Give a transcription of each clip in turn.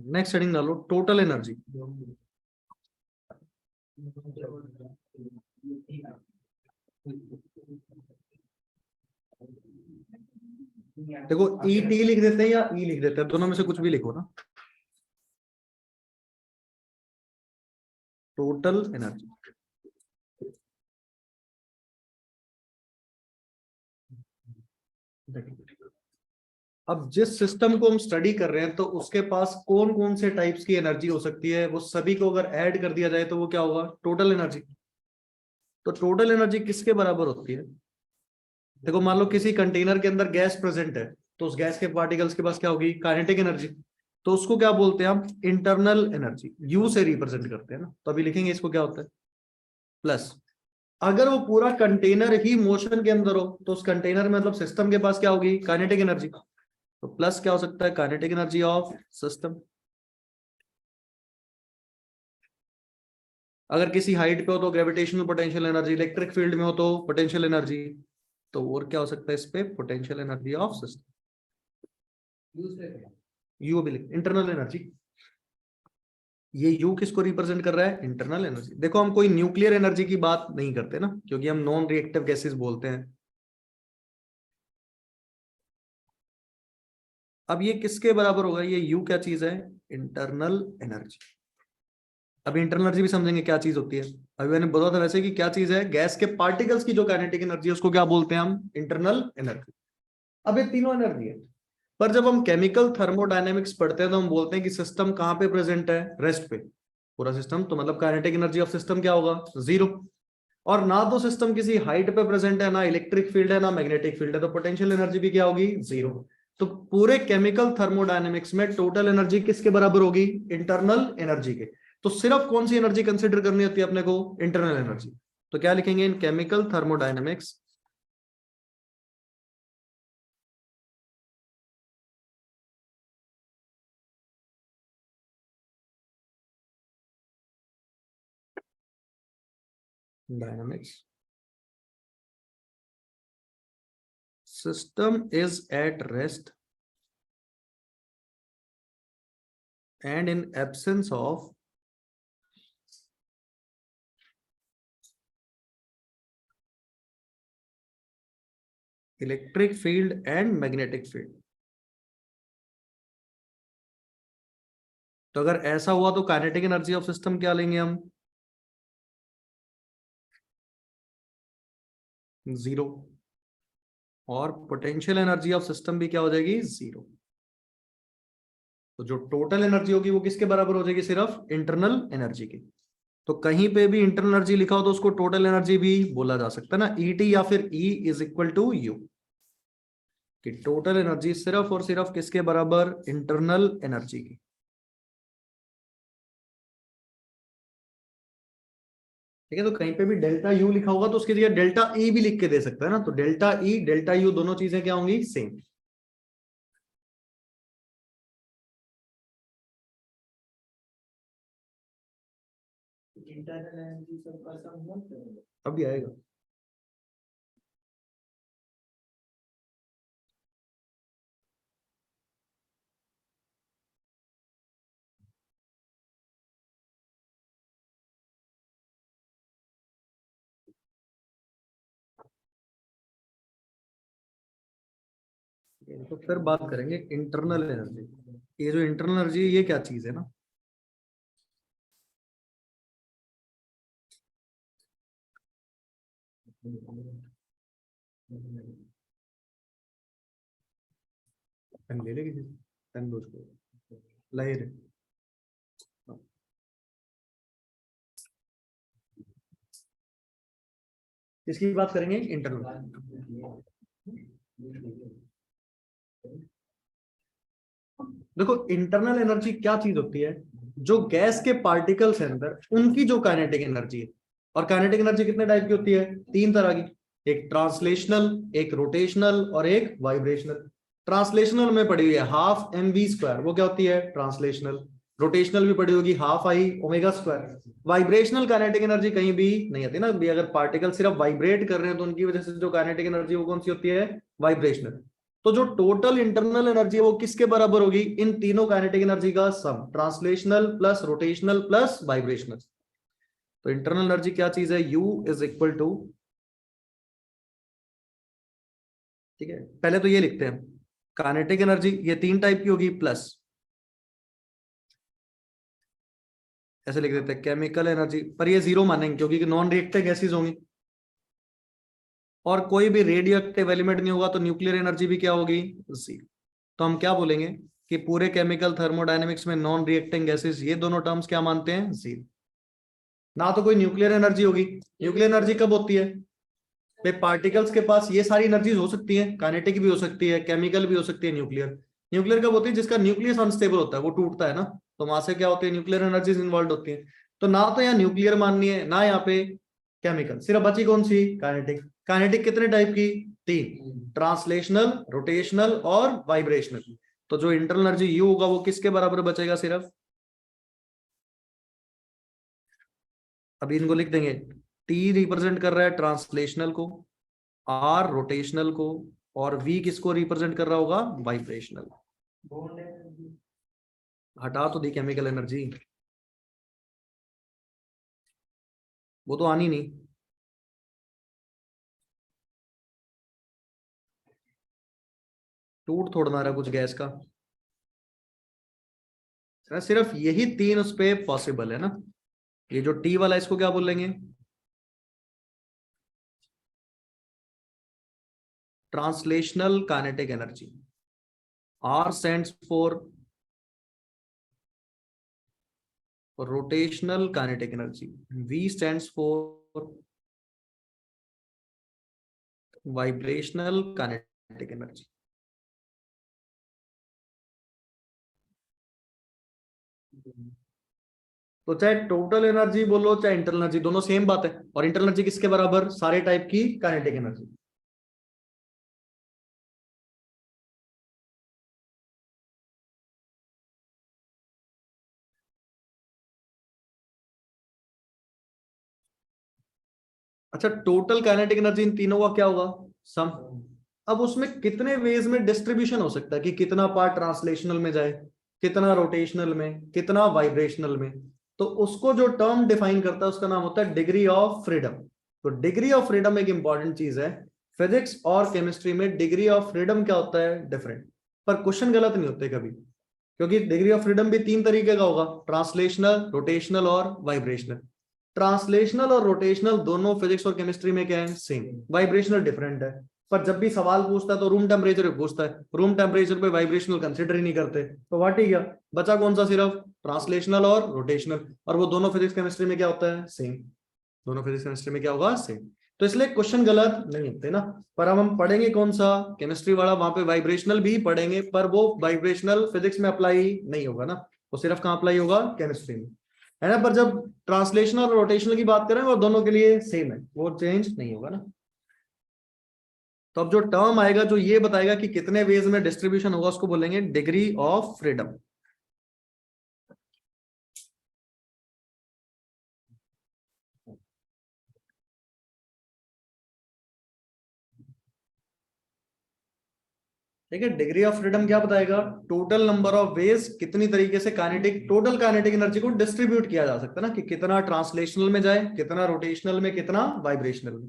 Next heading डालो, total energy. देखो E T लिख देते हैं या ई लिख देते हैं, दोनों में से कुछ भी लिखो ना। टोटल एनर्जी, अब जिस सिस्टम को हम स्टडी कर रहे हैं तो उसके पास कौन कौन से टाइप्स की एनर्जी हो सकती है, वो सभी को अगर ऐड कर दिया जाए तो वो क्या होगा, टोटल एनर्जी। तो टोटल एनर्जी किसके बराबर होती है? देखो मान लो किसी कंटेनर के अंदर गैस प्रेजेंट है, तो उस गैस के पार्टिकल्स के पास क्या होगी, काइनेटिक एनर्जी। तो उसको क्या बोलते हैं हम, इंटरनल एनर्जी, यू से रिप्रेजेंट करते हैं ना, तो अभी लिखेंगे इसको क्या होता है, प्लस। अगर वो पूरा कंटेनर ही मोशन के अंदर हो तो उस कंटेनर में मतलब सिस्टम के पास क्या होगी, काइनेटिक एनर्जी। तो प्लस क्या हो सकता है, काइनेटिक एनर्जी ऑफ सिस्टम। अगर किसी हाइट पे हो तो gravitational potential energy, electric field में हो तो पोटेंशियल एनर्जी। तो और क्या हो सकता है इस पे, potential energy of system. You भी लिख, इंटरनल एनर्जी। ये यू किसको रिप्रेजेंट कर रहा है, इंटरनल एनर्जी। देखो हम कोई न्यूक्लियर एनर्जी की बात नहीं करते ना, क्योंकि हम नॉन रिएक्टिव गैसेस बोलते हैं। अब ये किसके बराबर होगा, ये यू क्या चीज है, इंटरनल एनर्जी। अभी इंटरनल एनर्जी भी समझेंगे क्या चीज होती है। अभी मैंने बोला था वैसे कि क्या चीज है, गैस के पार्टिकल्स की जो काइनेटिक एनर्जी है उसको क्या बोलते हैं हम, इंटरनल एनर्जी। अब ये तीनों एनर्जी है, पर जब हम केमिकल थर्मोडायनेमिक्स पढ़ते हैं तो हम बोलते हैं कि सिस्टम कहां पे प्रेजेंट है, रेस्ट पे। पूरा सिस्टम, तो मतलब काइनेटिक एनर्जी ऑफ सिस्टम क्या होगा, जीरो। और ना तो सिस्टम किसी हाइट पे प्रेजेंट है, ना इलेक्ट्रिक फील्ड है, ना मैग्नेटिक फील्ड है, तो पोटेंशियल एनर्जी भी क्या होगी, जीरो। तो पूरे केमिकल थर्मोडायनेमिक्स में टोटल एनर्जी किसके बराबर होगी, इंटरनल एनर्जी के। तो सिर्फ कौन सी एनर्जी कंसिडर करनी होती है अपने को, इंटरनल एनर्जी। तो क्या लिखेंगे इन chemical thermodynamics, dynamics, system is at rest and in absence of electric field and magnetic field। तो अगर ऐसा हुआ तो काइनेटिक एनर्जी ऑफ सिस्टम क्या लेंगे हम, जीरो। और पोटेंशियल एनर्जी ऑफ सिस्टम भी क्या हो जाएगी, जीरो। तो जो टोटल एनर्जी होगी वो किसके बराबर हो जाएगी, सिर्फ इंटरनल एनर्जी की। तो कहीं पे भी इंटरनल एनर्जी लिखा हो तो उसको टोटल एनर्जी भी बोला जा सकता है ना, ईटी या फिर E is equal to U. कि टोटल एनर्जी सिर्फ और सिर्फ किसके बराबर, इंटरनल एनर्जी की। ठीक है, तो कहीं पे भी डेल्टा यू लिखा होगा तो उसकी जगह डेल्टा ई भी लिख के दे सकता है ना, तो डेल्टा ई डेल्टा यू दोनों चीजें क्या होंगी, सेम। अभी आएगा। तो फिर बात करेंगे इंटरनल एनर्जी। ये जो इंटरनल एनर्जी ये क्या चीज है ना, पेन ले ले किसी से, पेन दो उसको, लहर। इसकी बात करेंगे इंटरनल। देखो इंटरनल एनर्जी क्या चीज होती है, जो गैस के पार्टिकल्स है अंदर उनकी जो काइनेटिक एनर्जी है। और काइनेटिक एनर्जी कितने टाइप की होती है, तीन तरह की, एक ट्रांसलेशनल, एक रोटेशनल और एक वाइब्रेशनल। ट्रांसलेशनल में पड़ी हुई है हाफ एम वी स्क्वायर, वो क्या होती है, ट्रांसलेशनल। रोटेशनल भी पड़ी होगी half I omega square. Vibrational kinetic energy कहीं भी नहीं आती ना भी, अगर पार्टिकल सिर्फ वाइब्रेट कर रहे हैं तो उनकी वजह से जो काइनेटिक एनर्जी वो कौन सी होती है, वाइब्रेशनल। तो जो टोटल इंटरनल एनर्जी है वो किसके बराबर होगी, इन तीनों काइनेटिक एनर्जी का sum, translational plus rotational plus vibrational. तो इंटरनल एनर्जी क्या चीज है, U इज इक्वल टू, ठीक है पहले तो ये लिखते हैं, काइनेटिक एनर्जी ये तीन टाइप की होगी प्लस, ऐसे लिख देते हैं केमिकल एनर्जी, पर ये जीरो मानेंगे क्योंकि नॉन रिएक्टिव गैसेज होंगी और कोई भी रेडियो एक्टिव एलिमेंट नहीं होगा, तो न्यूक्लियर एनर्जी भी क्या होगी, जीरो। तो हम क्या बोलेंगे कि पूरे केमिकल थर्मोडायनेमिक्स में नॉन रिएक्टिंग गैसेज ये दोनों टर्म्स क्या मानते हैं, जीरो। ना तो कोई न्यूक्लियर एनर्जी होगी, न्यूक्लियर एनर्जी कब होती है भाई, पार्टिकल्स के पास ये सारी एनर्जीज हो सकती है, काइनेटिक भी हो सकती है, केमिकल भी हो सकती है, न्यूक्लियर। न्यूक्लियर कब होती है, जिसका न्यूक्लियस अनस्टेबल होता है, वो टूटता है ना, तो वहां से क्या होती है, न्यूक्लियर एनर्जीज इन्वॉल्व होती है। तो ना तो यहाँ न्यूक्लियर माननी है ना यहाँ पे केमिकल, सिर्फ बची कौन सी, काइनेटिक। काइनेटिक कितने टाइप की, तीन, ट्रांसलेशनल, रोटेशनल और वाइब्रेशनल। तो जो इंटरनल एनर्जी यू होगा वो किसके बराबर बचेगा, सिर्फ, अभी इनको लिख देंगे, टी रिप्रेजेंट कर रहा है ट्रांसलेशनल को, आर रोटेशनल को, और वी किसको रिप्रेजेंट कर रहा होगा, वाइब्रेशनल। हटा तो दी केमिकल एनर्जी, वो तो आनी नहीं। टूट थोड़ा ना रहा कुछ गैस का, सिर्फ यही तीन उस पे पॉसिबल है ना। ये जो टी वाला इसको क्या बोलेंगे, translational kinetic energy. R stands for rotational kinetic energy, V stands for vibrational kinetic energy. तो चाहे टोटल एनर्जी बोलो चाहे इंटरनल एनर्जी, दोनों सेम बात है। और इंटरनल एनर्जी किसके बराबर, सारे टाइप की काइनेटिक एनर्जी। अच्छा, टोटल काइनेटिक एनर्जी इन तीनों का क्या होगा, सम। अब उसमें कितने वेज में डिस्ट्रीब्यूशन हो सकता है कि कितना पार्ट ट्रांसलेशनल में जाए, कितना रोटेशनल में, कितना वाइब्रेशनल में। तो उसको जो टर्म डिफाइन करता है उसका नाम होता है डिग्री ऑफ फ्रीडम। तो डिग्री ऑफ फ्रीडम एक इंपॉर्टेंट चीज है। फिजिक्स और केमिस्ट्री में डिग्री ऑफ फ्रीडम क्या होता है, डिफरेंट। पर क्वेश्चन गलत नहीं होते कभी, क्योंकि डिग्री ऑफ फ्रीडम भी तीन तरीके का होगा, ट्रांसलेशनल, रोटेशनल और वाइब्रेशनल। ट्रांसलेशनल और रोटेशनल दोनों फिजिक्स और केमिस्ट्री में क्या है, सेम। वाइब्रेशनल डिफरेंट है, पर जब भी सवाल पूछता है तो रूम टेम्परेचर पे पूछता है, रूम टेम्परेचर पे वाइब्रेशनल कंसिडर ही नहीं करते। तो वाट ही गया, बचा कौन सा, सिर्फ ट्रांसलेशनल और रोटेशनल। और वो दोनों फिजिक्स केमिस्ट्री में क्या होता है, सेम। दोनों फिजिक्स केमिस्ट्री में क्या होगा, सेम। तो इसलिए क्वेश्चन गलत नहीं होते ना। पर अब हम पढ़ेंगे कौन सा, केमिस्ट्री वाला, वहां पे वाइब्रेशनल भी पढ़ेंगे, पर वो वाइब्रेशनल फिजिक्स में अप्लाई नहीं होगा ना, वो सिर्फ कहाँ अप्लाई होगा, केमिस्ट्री में, है ना। पर जब ट्रांसलेशनल और रोटेशनल की बात करें वो दोनों के लिए सेम है, वो चेंज नहीं होगा ना। तो अब जो टर्म आएगा जो ये बताएगा कि कितने वेज में डिस्ट्रीब्यूशन होगा उसको बोलेंगे डिग्री ऑफ फ्रीडम। ठीक है, डिग्री ऑफ फ्रीडम क्या बताएगा, टोटल नंबर ऑफ वेज, कितनी तरीके से काइनेटिक, टोटल काइनेटिक एनर्जी को डिस्ट्रीब्यूट किया जा सकता है ना, कि कितना ट्रांसलेशनल में जाए, कितना रोटेशनल में, कितना वाइब्रेशनल में।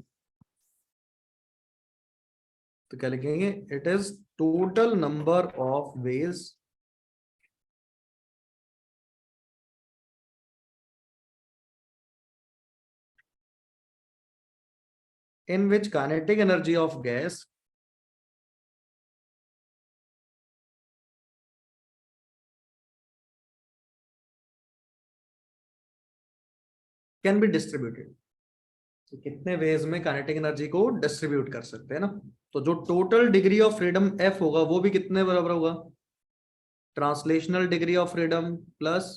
तो क्या लिखेंगे, it is total number of ways in which kinetic energy of gas can be distributed. तो कितने वेज में काइनेटिक एनर्जी को डिस्ट्रीब्यूट कर सकते हैं ना। तो जो total degree of freedom F होगा वो भी कितने बराबर होगा, translational degree of freedom plus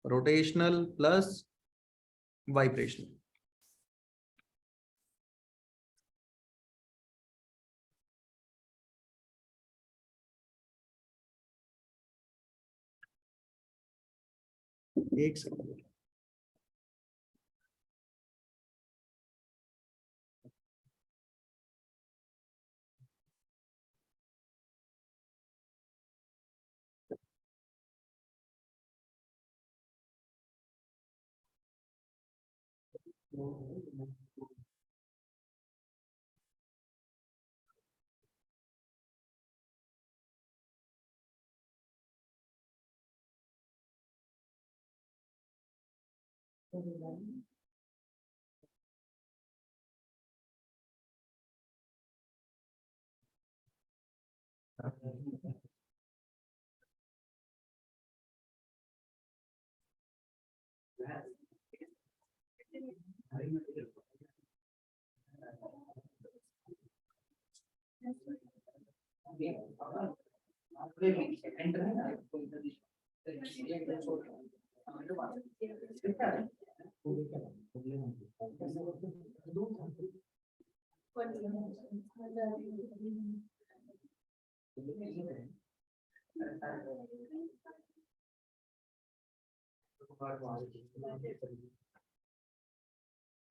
rotational plus vibrational. एक सेकंड।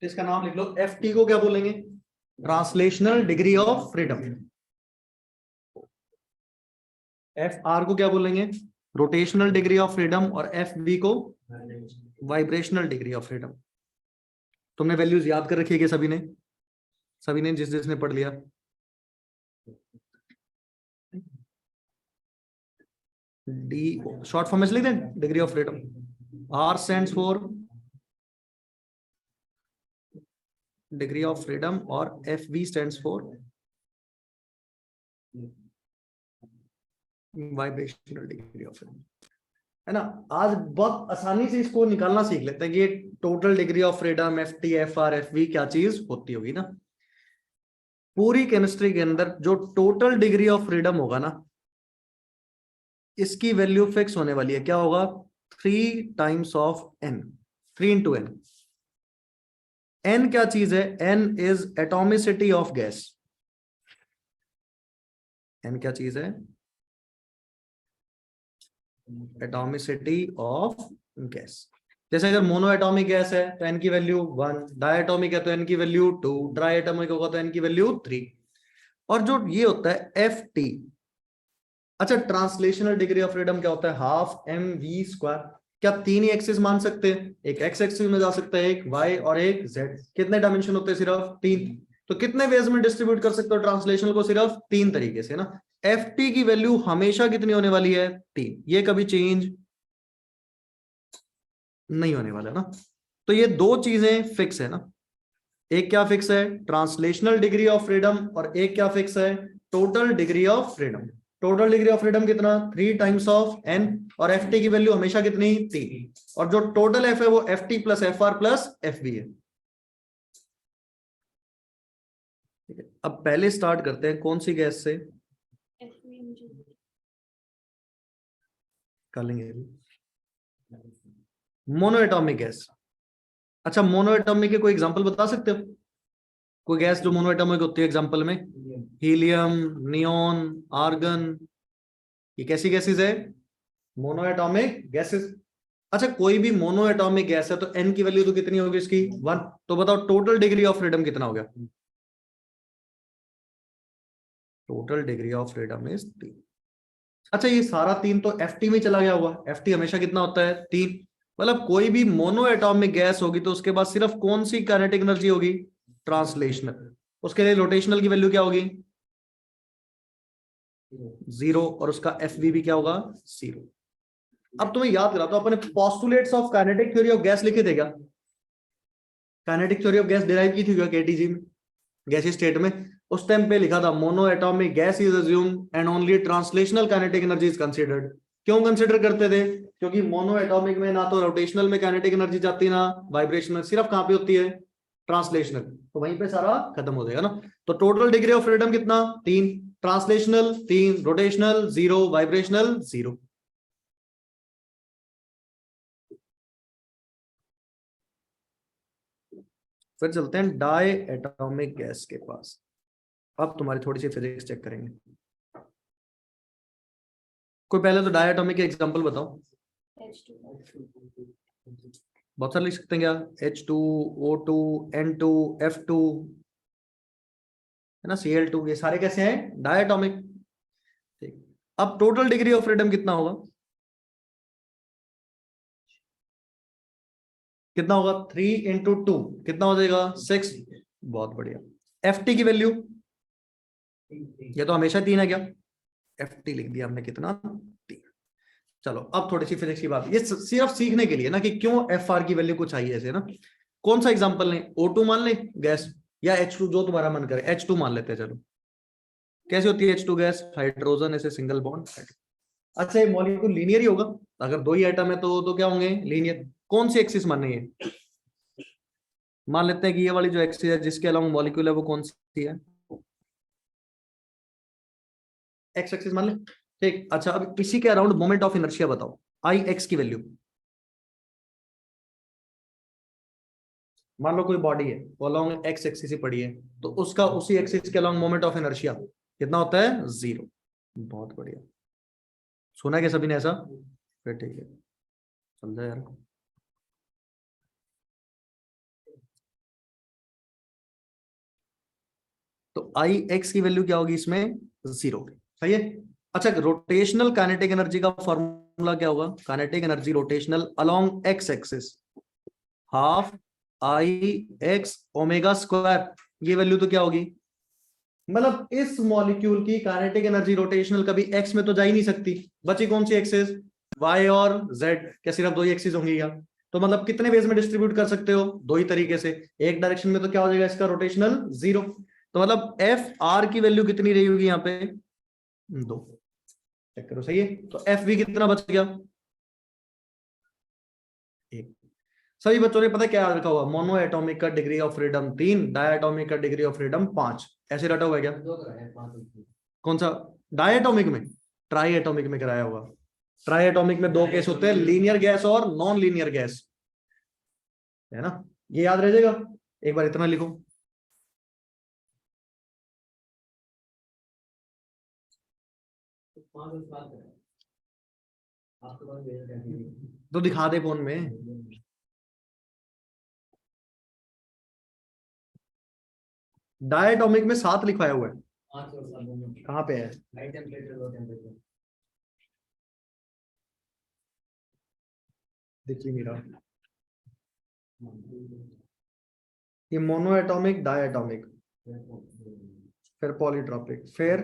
इसका नाम लिख लो, FT को क्या बोलेंगे? Translational degree of freedom. FR को क्या बोलेंगे? Rotational degree of freedom. और FV को वाइब्रेशनल डिग्री ऑफ फ्रीडम। तुमने वैल्यूज याद कर रखी है कि सभी ने? सभी ने, जिसने पढ़ लिया। डी शॉर्ट फॉर्म में लिख दें, degree of freedom. R stands for degree of freedom और FV stands for vibrational degree of freedom, है ना। आज बहुत आसानी से इसको निकालना सीख लेते हैं कि ये total degree of freedom, FT, FR, FV क्या चीज होती होगी ना। पूरी केमिस्ट्री के अंदर जो टोटल डिग्री ऑफ फ्रीडम होगा ना, इसकी वैल्यू फिक्स होने वाली है। क्या होगा? 3 times of n, 3 into n। n क्या चीज है? n is atomicity of gas. n क्या चीज है? Atomicity of gas. जैसे अगर मोनो एटॉमिक गैस है तो n की वैल्यू 1, डायटोमिक है तो n की वैल्यू 2, ट्राई एटॉमिक होगा तो n की वैल्यू 3। और जो ये होता है FT, अच्छा, ट्रांसलेशनल डिग्री ऑफ फ्रीडम क्या होता है? Half mv²। क्या 3 ही एक्सिस मान सकते हैं? एक x एक्सिस में जा सकता है, एक y और एक z। कितने डायमेंशन होते हैं? सिर्फ 3। तो कितने वेज में डिस्ट्रीब्यूट कर सकते हो ट्रांसलेशनल को? सिर्फ 3 तरीके से ना। FT की वैल्यू हमेशा कितनी होने वाली है? 3। ये कभी चेंज नहीं होने वाला ना। तो ये दो चीजें फिक्स है ना। एक क्या फिक्स है? Translational degree of freedom. और एक क्या फिक्स है? Total degree of freedom. Total degree of freedom कितना? 3 टाइम्स ऑफ n। और FT की वैल्यू हमेशा कितनी? 3। और जो टोटल F है वो FT plus FR plus FV है। अब पहले स्टार्ट करते हैं कौन सी गैस से? कर लेंगे मोनो एटॉमिक गैस। अच्छा, मोनो एटॉमिक के कोई एग्जांपल बता सकते हो? कोई गैस जो मोनो एटॉमिक होती है एग्जांपल में? हीलियम, नियोन, आर्गन, ये कैसी गैसेस है? Mono atomic gases. अच्छा, कोई भी मोनो एटॉमिक गैस है तो n की वैल्यू तो कितनी होगी इसकी? 1। तो बताओ टोटल डिग्री ऑफ फ्रीडम कितना हो गया? Total degree of freedom is 3। अच्छा, ये सारा 3 तो FT में चला गया हुआ। FT हमेशा कितना होता है? 3। मतलब कोई भी मोनो एटॉमिक गैस होगी तो उसके बाद सिर्फ कौन सी काइनेटिक एनर्जी होगी? ट्रांसलेशनल। उसके लिए रोटेशनल की वैल्यू क्या होगी? 0। और उसका FV भी क्या होगा? 0। अब तुम्हें याद कराता हूं, अपने postulates of kinetic theory of gas लिखे थे क्या? Kinetic theory of gas derive की थी क्या KTG में, गैसी स्टेट में? उस टाइम पे लिखा था mono atomic gas is assumed and only translational kinetic energy is considered. क्यों कंसीडर करते थे? क्योंकि मोनो एटॉमिक में ना तो रोटेशनल में काइनेटिक एनर्जी जाती, ना वाइब्रेशनल, सिर्फ कहां पे होती है? ट्रांसलेशनल। तो वहीं पे सारा खत्म हो जाएगा ना। तो टोटल डिग्री ऑफ फ्रीडम कितना? 3। Translational 3, rotational 0, vibrational 0। फिर चलते हैं डाई एटॉमिक गैस के पास। अब तुम्हारी थोड़ी सी फिजिक्स चेक करेंगे। कोई पहले तो डाई एटॉमिक के एग्जांपल बताओ। बहुत सारे लिख सकते हैं क्या, H2O2 N2 F2 है ना, Cl2, ये सारे कैसे हैं, डायटोमिक। ठीक, अब टोटल डिग्री ऑफ फ्रीडम कितना होगा, कितना होगा, 3 × 2 कितना हो जाएगा, 6। बहुत बढ़िया। Ft की वैल्यू, ये तो हमेशा 3 है क्या, Ft लिख दिया हमने, कितना, 3। चलो अब थोड़ी सी फिजिक्स की बात, ये सिर्फ सीखने के लिए ना कि क्यों Fr की वैल्यू कुछ आई ऐसे ना। कौन सा एग्जांपल लें, O2 मान लें गैस, या H2, जो तुम्हारा मन करे, H2 मान लेते हैं। चलो कैसे होती है H2 गैस, हाइड्रोजन ऐसे सिंगल बॉन्ड। अच्छा ये मॉलिक्यूल लीनियर ही होगा, अगर दो ही एटम है तो क्या होंगे, लीनियर। कौन सी एक्सिस मान है, मान लेते हैं कि ये वाली जो एक्सिस है जिसके अलावा मॉलिक्यूल है वो कौन सी है, एक्स एक्सिस मान ले। ठीक, अच्छा अब इसी के अराउंड मोमेंट ऑफ इनर्शिया बताओ, आई एक्स की वैल्यू। मान लो कोई बॉडी है वो अलोंग एक्स एक्सिस ही पड़ी है, तो उसका उसी एक्सिस के अलोंग मोमेंट ऑफ इनर्शिया कितना होता है, 0। बहुत बढ़िया, सुना है क्या सभी ने ऐसा, फिर ठीक है, समझा यार। तो आई एक्स की वैल्यू क्या होगी इसमें, 0। सही है। अच्छा रोटेशनल काइनेटिक एनर्जी का फॉर्मूला क्या होगा, kinetic energy rotational along x axis half I x omega square, ये वैल्यू तो क्या होगी, मतलब इस मॉलिक्यूल की काइनेटिक एनर्जी रोटेशनल कभी एक्स में तो जा ही नहीं सकती, बची कौन सी एक्सिस, वाई और जेड, क्या सिर्फ दो ही एक्सिस होंगी क्या, तो मतलब कितने वेज में डिस्ट्रीब्यूट कर सकते हो, दो ही तरीके से, एक डायरेक्शन में तो क्या हो जाएगा इसका रोटेशनल 0, तो मतलब एफ आर की वैल्यू कितनी रही होगी यहाँ पे, 2। चेक करो, सही है, तो एफ भी कितना बच गया, 1। सभी बच्चों ने पता क्या याद रखा हुआ, मोनो एटॉमिक का डिग्री ऑफ फ्रीडम 3, डायटोमिक का डिग्री ऑफ फ्रीडम 5, ऐसे रटा हुआ है क्या, कौन सा, डायटोमिक में, ट्राई एटॉमिक में कराया होगा। ट्राई एटॉमिक में दो केस होते हैं, लीनियर गैस और नॉन लीनियर गैस, है ना, ये याद रह जाएगा, एक बार इतना लिखो। तो दिखा दे फोन में, डायटोमिक में 7 लिखवाया हुआ है, कहाँ पे है, दिख ही नहीं रहा, ये मोनो एटॉमिक, डायटोमिक, फिर पॉलीट्रॉपिक, फिर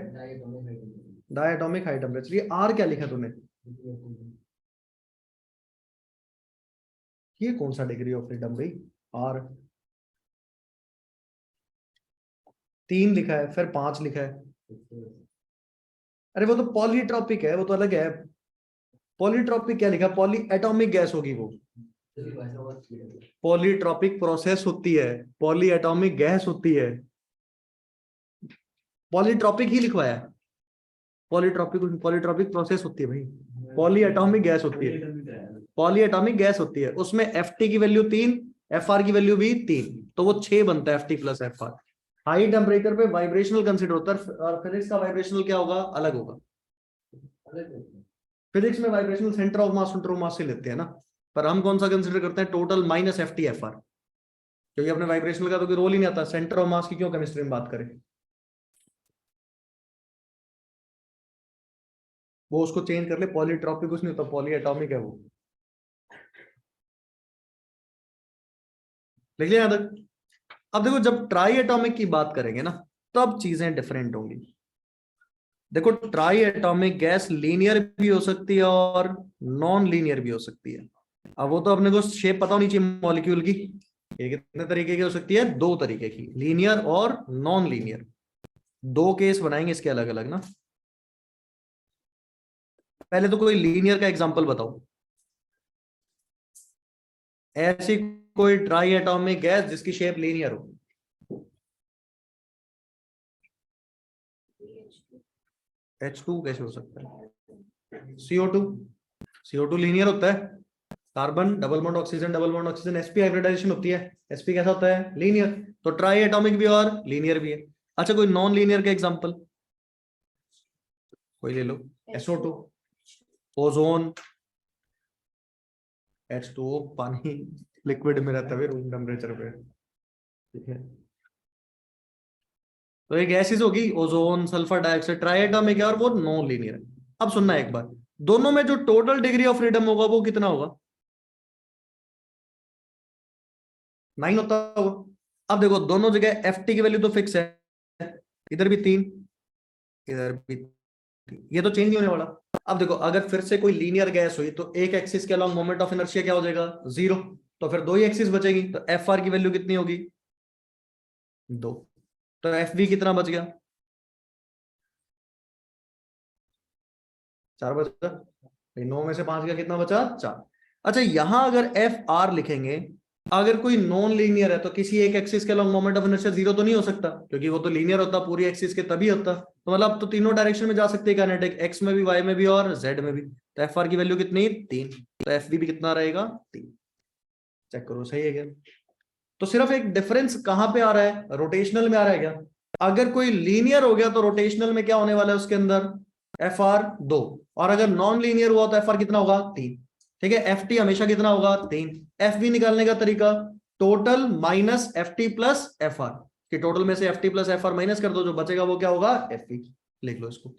डायटोमिक, हाई टेम्परेचर, ये आर क्या लिखा तूने, ये कौन सा डिग्री ऑफ फ्रीडम भाई, आर 3 लिखा है, फिर 5 लिखा है, अरे वो तो पॉलीट्रॉपिक है, वो तो अलग है, पॉलीट्रॉपिक क्या लिखा, पॉली एटॉमिक गैस होगी वो, पॉलीट्रॉपिक प्रोसेस होती है, पॉली एटॉमिक गैस होती है, पॉलीट्रॉपिक ही लिखवाया है, पॉलीट्रॉपिक पॉलीट्रॉपिक प्रोसेस होती है भाई, पॉली एटॉमिक गैस होती है, पॉली एटॉमिक गैस होती है, उसमें एफ टी की वैल्यू 3, एफ आर की वैल्यू भी 3, तो वो 6 बनता है F T plus F are. High temperature पे वाइब्रेशनल कंसिडर होता है, और फिजिक्स का वाइब्रेशनल क्या होगा, अलग होगा, फिजिक्स में वाइब्रेशनल सेंटर ऑफ मास से लेते हैं ना, पर हम कौन सा कंसिडर करते हैं, total minus F T F R, क्योंकि अपने वाइब्रेशनल का तो कोई रोल ही नहीं आता, सेंटर ऑफ मास की क्यों केमिस्ट्री में बात करें, वो उसको चेंज कर ले, पॉलीट्रॉपिक कुछ नहीं होता, पॉली एटॉमिक है वो, लिख लिया यहाँ तक। अब देखो जब ट्राई एटॉमिक की बात करेंगे ना, तब चीजें डिफरेंट होंगी। देखो ट्राई एटॉमिक गैस लीनियर भी हो सकती है और नॉन लीनियर भी हो सकती है। अब वो तो अपने को शेप पता होनी चाहिए मॉलिक्यूल की, ये कितने तरीके की हो सकती है, 2 तरीके की, लीनियर और नॉन लीनियर, 2 केस बनाएंगे इसके अलग अलग ना। पहले तो कोई लीनियर का एग्जांपल बताओ, ऐसी कोई ट्राई एटॉमिक गैस जिसकी शेप लीनियर हो, H2 कैसे हो सकता है, CO2, CO2 लीनियर होता है, carbon double bond oxygen sp hybridisation होती है, sp कैसा होता है, लीनियर, तो ट्राई एटॉमिक भी और लीनियर भी है। अच्छा कोई नॉन लीनियर का एग्जांपल कोई ले लो, SO2, ओजोन, H2O पानी लिक्विड में रहता है रूम टेम्परेचर पे, ठीक है। तो ये गैसेस होगी ओजोन, सल्फर डाइऑक्साइड, ट्राइएटॉमिक है और वो नॉन लीनियर है। अब सुनना एक बार, दोनों में जो टोटल डिग्री ऑफ फ्रीडम होगा वो कितना होगा? 9 होता होगा। अब देखो दोनों जगह एफ टी की वैल्यू तो फिक्स है, इधर भी 3, इधर भी 3, ये तो चेंज नहीं होने वाला। अब देखो अगर फिर से कोई लीनियर गैस हुई तो एक एक्सिस के अलॉन्ग मोमेंट ऑफ इनर्शिया क्या हो जाएगा? 0। तो फिर दो ही एक्सिस बचेगी, तो एफ आर की वैल्यू कितनी होगी? 2। तो एफ वी कितना बच गया? 4 बचा। 9 में से 5 का कितना बचा? 4। अच्छा यहां अगर एफ आर लिखेंगे, अगर कोई नॉन लीनियर है तो किसी एक एक्सिस के अलॉन्ग मोमेंट ऑफ इनर्शिया 0 तो नहीं हो सकता, क्योंकि वो तो लीनियर होता पूरी एक्सिस के तभी होता। तो मतलब तो तीनों डायरेक्शन में जा सकते हैं काइनेटिक, एक्स में भी, वाई में भी और जेड में भी। तो एफ आर की वैल्यू कितनी? 3। तो एफ भी कितना रहेगा? 3। चेक करो सही है क्या? तो सिर्फ एक डिफरेंस कहां पे आ रहा है? रोटेशनल में आ रहा है क्या? अगर कोई लीनियर हो गया तो रोटेशनल में क्या होने वाला है उसके अंदर? F R 2। और अगर नॉन लीनियर हुआ तो एफ आर कितना होगा? 3। ठीक है, एफ टी हमेशा कितना होगा? 3। एफ बी निकालने का तरीका, total minus F T plus F are, कि टोटल में से F T plus F are minus कर दो, जो बचेगा वो क्या होगा? F P. लिख लो इसको।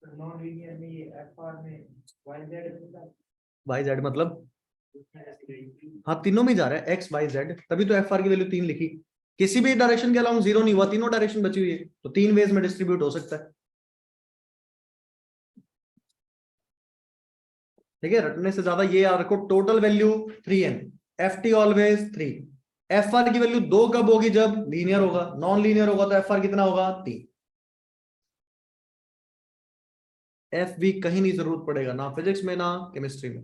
नॉन लीनियर में एफ आर में वाई जेड मतलब, हाँ तीनों में जा रहा है एक्स वाई जेड, तभी तो एफ आर की वैल्यू 3 लिखी। किसी भी डायरेक्शन के अलाउंग 0 नहीं हुआ, तीनों डायरेक्शन बची हुई है, तो 3 वेज में डिस्ट्रीब्यूट हो सकता है। ठीक है, रटने से ज्यादा ये याद रखो, total value 3n, F T always 3। F R की वैल्यू 2 कब होगी? जब लीनियर होगा। नॉन लीनियर होगा तो एफ आर कितना होगा? 3। एफ भी कहीं नहीं जरूरत पड़ेगा, ना फिजिक्स में ना केमिस्ट्री में।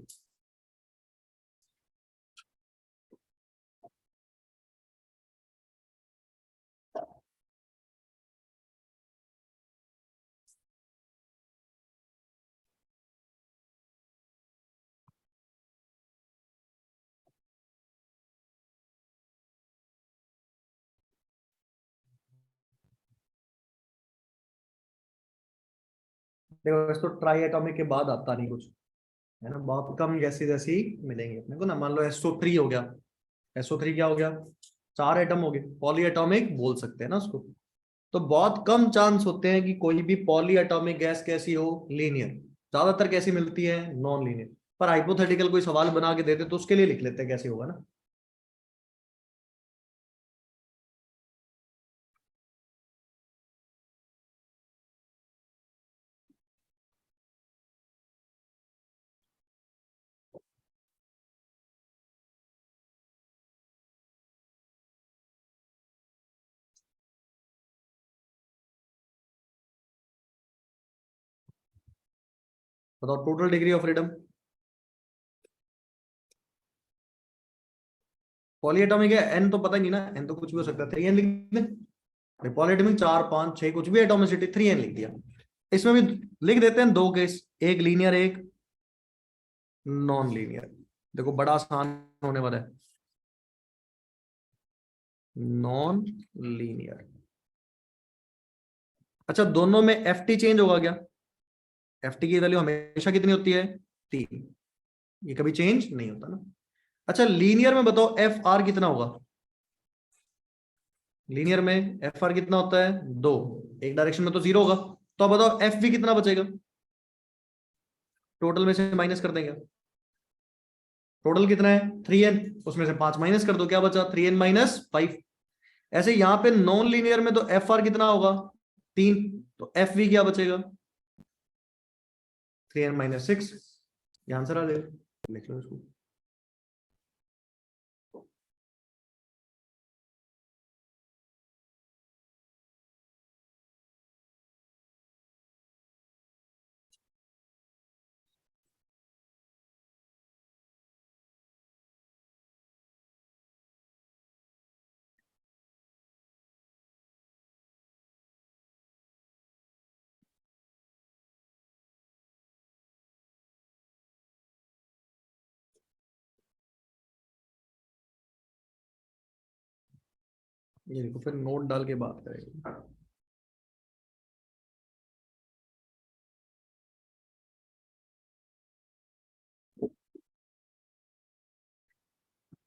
देखो वैसे तो ट्राई एटॉमिक के बाद आता नहीं कुछ, है ना, बहुत कम गैसेज ऐसी मिलेंगे अपने को ना। मान लो SO3 हो गया, SO3 क्या हो गया? 4 एटम हो गए, पॉली एटॉमिक बोल सकते हैं ना उसको। तो बहुत कम चांस होते हैं कि कोई भी पॉली एटॉमिक गैस कैसी हो? लीनियर। ज्यादातर कैसी मिलती है? Non linear. पर हाइपोथेटिकल कोई सवाल बना के देते तो उसके लिए लिख लेते हैं कैसे होगा ना। बताओ total degree of freedom. Poly atomic है, एन तो पता ही नहीं ना, एन तो कुछ भी हो सकता है, 3n लिख दे। पॉली एटॉमिक 4 5 6 कुछ भी, एटोमिसिटी 3n लिख दिया। इसमें भी लिख देते हैं दो केस, एक लीनियर एक नॉन लीनियर। देखो बड़ा आसान होने वाला है, नॉन लीनियर। अच्छा दोनों में एफ टी चेंज होगा क्या? एफ टी की वैल्यू हमेशा कितनी होती है? 3। ये कभी चेंज नहीं होता ना। अच्छा लीनियर में बताओ एफ आर कितना होगा? लीनियर में एफ आर कितना होता है? 2। एक डायरेक्शन में तो 0 होगा। तो अब बताओ एफ वी कितना बचेगा? टोटल में से माइनस कर देंगे। टोटल कितना है? 3n, उसमें से 5 माइनस कर दो, क्या बचा? 3n-5। ऐसे यहां पे नॉन लीनियर में तो एफ आर कितना होगा? 3। तो एफ वी क्या बचेगा? 3n-6। ये आंसर आ जाएगा, लिख लो इसको। ये देखो फिर नोट डाल के बात करेंगे।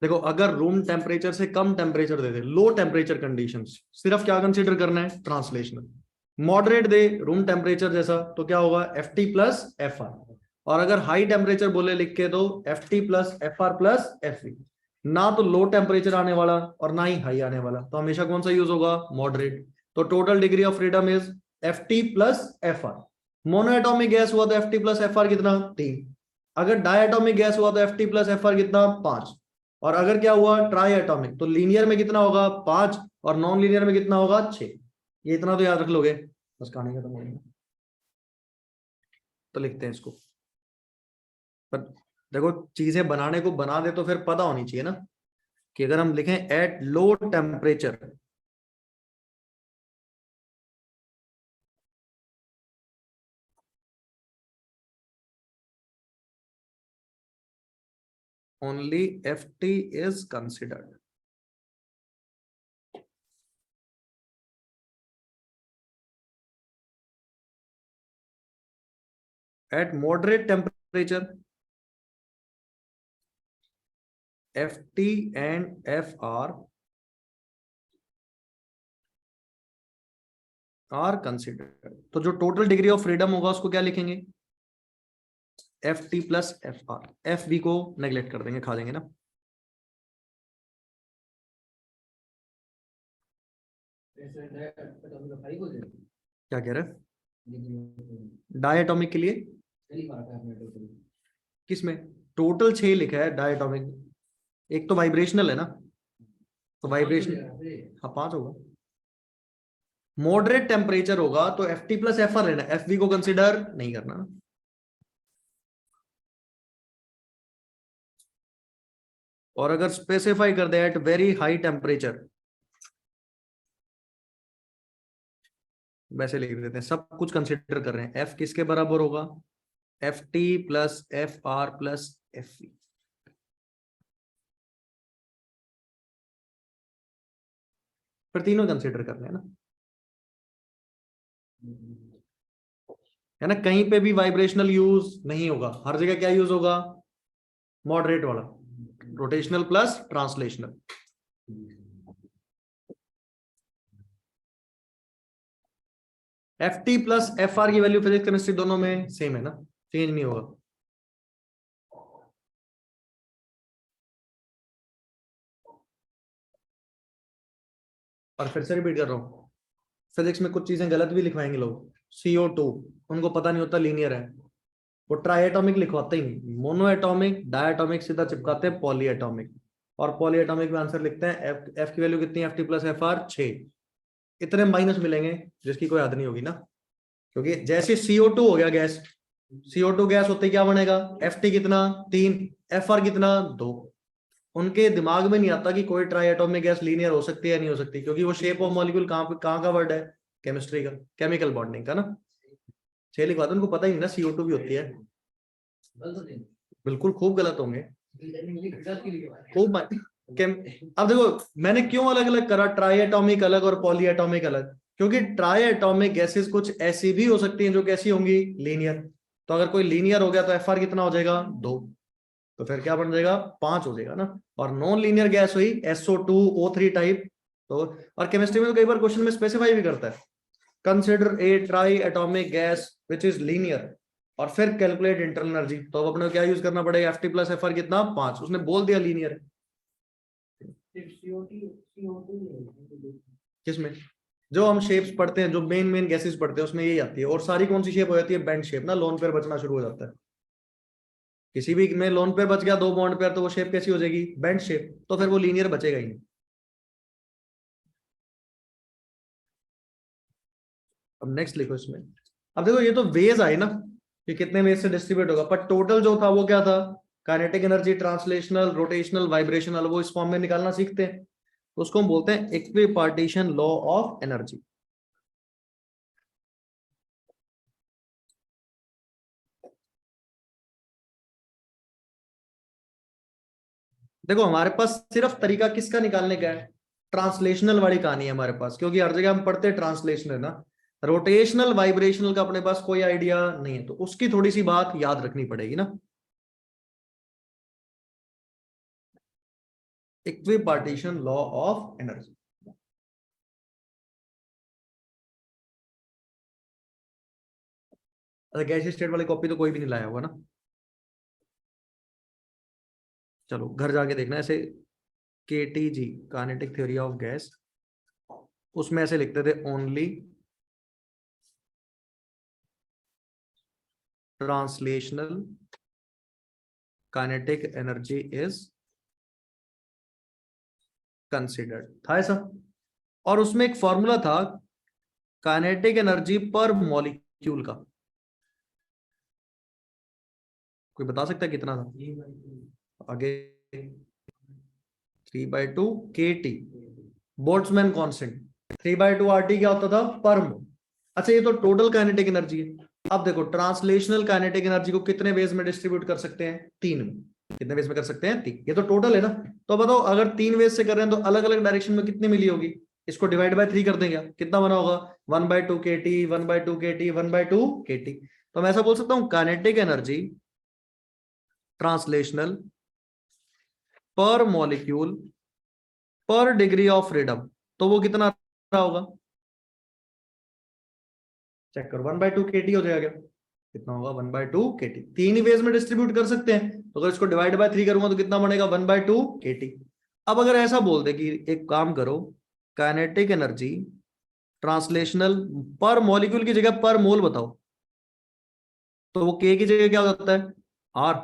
देखो अगर रूम टेम्परेचर से कम टेम्परेचर दे दे, लो टेम्परेचर कंडीशंस, सिर्फ क्या कंसीडर करना है, ट्रांसलेशनल। मॉडरेट दे रूम टेम्परेचर जैसा, तो क्या होगा, F T plus F R. और अगर हाई टेम्परेचर बोले लिख के, तो F T plus F R plus F V. ना तो लो टेम्परेचर आने वाला और ना ही हाई आने वाला, तो हमेशा कौन सा यूज होगा, मॉडरेट। तो total degree of freedom is F T plus F are. Monoatomic gas हुआ तो F T plus F are कितना, 3। अगर डायटोमिक गैस हुआ तो F T plus F are कितना, 5। और अगर क्या हुआ ट्राई एटॉमिक, तो लीनियर में कितना होगा, 5। और नॉन लीनियर में कितना होगा, 6। ये इतना तो याद रख लोगे, बस कहानी खत्म हो गई। तो लिखते हैं इसको। पर देखो चीजें बनाने को बना दे तो फिर पता होनी चाहिए ना, कि अगर हम लिखें at low temperature, only F T is considered. Eight moderate temperature, F T and F R considered. तो जो टोटल डिग्री ऑफ फ्रीडम होगा उसको क्या लिखेंगे, F T plus F R. F B को नेग्लेक्ट कर देंगे, खा देंगे ना। क्या कह रहे हैं, डायटोमिक के लिए किसमें, टोटल 6 लिखा है डायटोमिक। एक तो वाइब्रेशनल है ना, तो वाइब्रेशन, हाँ 5 होगा। मॉडरेट टेम्परेचर होगा तो F T plus F are लेना, एफ वी को कंसिडर नहीं करना ना। और अगर स्पेसिफाई कर दे एट वेरी हाई टेम्परेचर, वैसे लिख देते हैं, सब कुछ कंसिडर कर रहे हैं। एफ किसके बराबर होगा, F T plus F R plus F V. फिर तीनों कंसिडर कर रहे हैं ना, है ना। कहीं पे भी वाइब्रेशनल यूज नहीं होगा, हर जगह क्या यूज होगा, मॉडरेट वाला, rotational plus translational. F T plus F are की वैल्यू फिजिक्स केमिस्ट्री दोनों में सेम है ना, चेंज नहीं होगा। और फिर से रिपीट कर रहा हूँ, फिजिक्स में कुछ चीजें गलत भी लिखवाएंगे लोग। CO2 उनको पता नहीं होता लीनियर है, वो ट्राई एटॉमिक लिखवाते ही नहीं, मोनो एटॉमिक डायटोमिक सीधा चिपकाते हैं पॉली एटॉमिक। और पॉली एटॉमिक में आंसर लिखते हैं एफ, एफ की वैल्यू कितनी है, F T plus F are 6। इतने माइनस मिलेंगे जिसकी कोई हद नहीं होगी ना, क्योंकि जैसे CO2 हो गया गैस, CO2 गैस होते क्या बनेगा, एफ टी कितना, 3। एफ आर कितना, 2। उनके दिमाग में नहीं आता कि कोई ट्राई एटॉमिक गैस लीनियर हो सकती है या नहीं हो सकती, क्योंकि वो शेप ऑफ मॉलिक्यूल कहाँ का वर्ड है, केमिस्ट्री का, केमिकल बॉन्डिंग का ना। 6 लिखवा दो, उनको पता ही नहीं ना CO2 भी होती है। बिल्कुल खूब गलत होंगे, खूब अब देखो मैंने क्यों अलग अलग करा, ट्राई एटॉमिक अलग और पॉली एटॉमिक अलग, क्योंकि ट्राई एटॉमिक गैसेस कुछ ऐसी भी हो सकती हैं जो कैसी होंगी, लीनियर। तो अगर कोई लीनियर हो गया तो एफ आर कितना हो जाएगा, 2। तो फिर क्या बन जाएगा, 5 हो जाएगा ना। और नॉन लीनियर गैस हुई SO2O3 टाइप। तो और केमिस्ट्री में तो कई बार क्वेश्चन में स्पेसिफाई भी करता है, consider a try atomic gas which is linear, और फिर कैलकुलेट इंटरनल एनर्जी। तो अब अपने को क्या यूज करना पड़ेगा, F T plus F are कितना, 5। उसने बोल दिया लीनियर है। किसमें, जो हम शेप्स पढ़ते हैं, जो मेन मेन गैसेस पढ़ते हैं, उसमें यही आती है। और सारी कौन सी शेप हो जाती है, बेंड शेप ना, लोन पेयर बचना शुरू हो जाता है। किसी भी में लोन पेयर बच गया, 2 बॉन्ड पेयर, तो वो शेप कैसी हो जाएगी, बेंड शेप, तो फिर वो लीनियर बचेगा ही नहीं। अब नेक्स्ट लिखो इसमें। अब देखो ये तो वेज आए ना, कि कितने वेज से डिस्ट्रीब्यूट होगा, पर टोटल जो था वो क्या था, kinetic energy, translational, rotational, vibrational, वो इस फॉर्म में निकालना सीखते हैं। तो उसको हम बोलते हैं इक्विपार्टीशन लॉ ऑफ एनर्जी। देखो हमारे पास सिर्फ तरीका किसका निकालने का है, ट्रांसलेशनल वाली कहानी है हमारे पास, क्योंकि हर जगह हम पढ़ते हैं ट्रांसलेशनल ना। रोटेशनल वाइब्रेशनल का अपने पास कोई आइडिया नहीं है, तो उसकी थोड़ी सी बात याद रखनी पड़ेगी ना। Equipartition law of energy. Gas state वाली कॉपी तो कोई भी नहीं लाया होगा ना, चलो घर जाके देखना ऐसे। KTG kinetic theory of gas, उसमें ऐसे लिखते थे only translational kinetic energy is considered, था ऐसा। और उसमें एक फॉर्मूला था काइनेटिक एनर्जी पर मॉलिक्यूल का, कोई बता सकता है कितना था? आगे 3/2 KT, बोल्ट्जमैन कांस्टेंट। 3/2 RT क्या होता था? पर मोल। अच्छा ये तो टोटल काइनेटिक एनर्जी है। अब देखो ट्रांसलेशनल काइनेटिक एनर्जी को कितने वेज में डिस्ट्रीब्यूट कर सकते हैं? 3 में। कितने वेज में कर सकते हैं? 3। ये तो टोटल है ना। तो बताओ अगर 3 वेज से कर रहे हैं तो अलग अलग डायरेक्शन में कितनी मिली होगी? इसको डिवाइड बाय 3 कर देंगे, कितना बना होगा? 1/2 KT, 1/2 KT, 1/2 KT। तो मैं ऐसा बोल सकता हूं काइनेटिक एनर्जी ट्रांसलेशनल पर मॉलिक्यूल पर डिग्री ऑफ फ्रीडम, तो वो कितना रहा होगा? चेक करो, 1/2 KT हो जाएगा। कितना होगा? 1/2 KT। 3 ही वेज में डिस्ट्रीब्यूट कर सकते हैं, तो अगर इसको डिवाइड बाय 3 करूंगा तो कितना बनेगा? 1/2 KT। अब अगर ऐसा बोल दे कि एक काम करो, काइनेटिक एनर्जी ट्रांसलेशनल पर मॉलिक्यूल की जगह पर मोल बताओ, तो वो K की जगह क्या हो जाता है? R,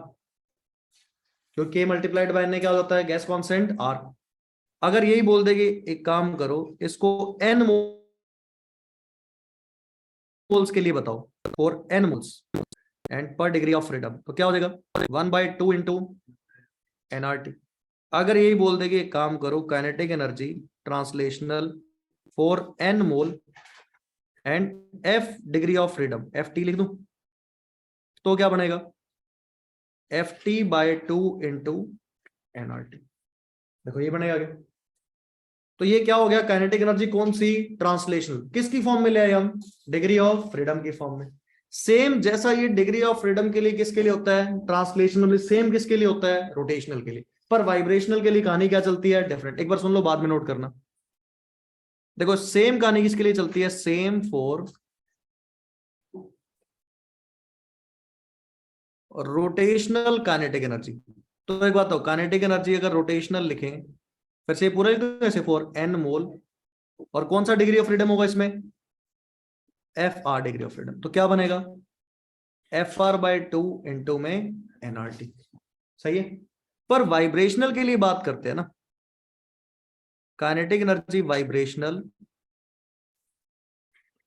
क्योंकि K मल्टीप्लाइड बाय N क्या हो जाता है? Gas constant R। अगर यही बोल दे कि एक काम करो इसको N मोल्स के लिए बताओ, फॉर N मोल्स एंड पर डिग्री ऑफ फ्रीडम, तो क्या हो जाएगा? 1/2 इंटू NRT। अगर यही बोल दे कि एक काम करो kinetic energy translational for N mole and F degree of freedom, FT लिख दूं, तो क्या बनेगा? FT/2 into NRT। देखो ये बनेगा क्या? तो ये क्या हो गया? काइनेटिक एनर्जी कौन सी? ट्रांसलेशनल। किसकी फॉर्म में ले आए हम? डिग्री ऑफ फ्रीडम की फॉर्म में। सेम जैसा ये डिग्री ऑफ फ्रीडम के लिए किसके लिए होता है? ट्रांसलेशनल में। सेम किसके लिए होता है? रोटेशनल के लिए। पर वाइब्रेशनल के लिए कहानी क्या चलती है? डिफरेंट। एक बार सुन लो, बाद में नोट करना। देखो सेम कहानी किसके लिए चलती है? Same for rotational kinetic energy. तो एक बात हो, काइनेटिक एनर्जी अगर रोटेशनल लिखें फिर से पूरा ऐसे फॉर N मोल, और कौन सा डिग्री ऑफ फ्रीडम होगा इसमें? FR degree of freedom. तो क्या बनेगा? FR/2 इंटू में NRT। सही है। पर वाइब्रेशनल के लिए बात करते हैं ना, काइनेटिक एनर्जी वाइब्रेशनल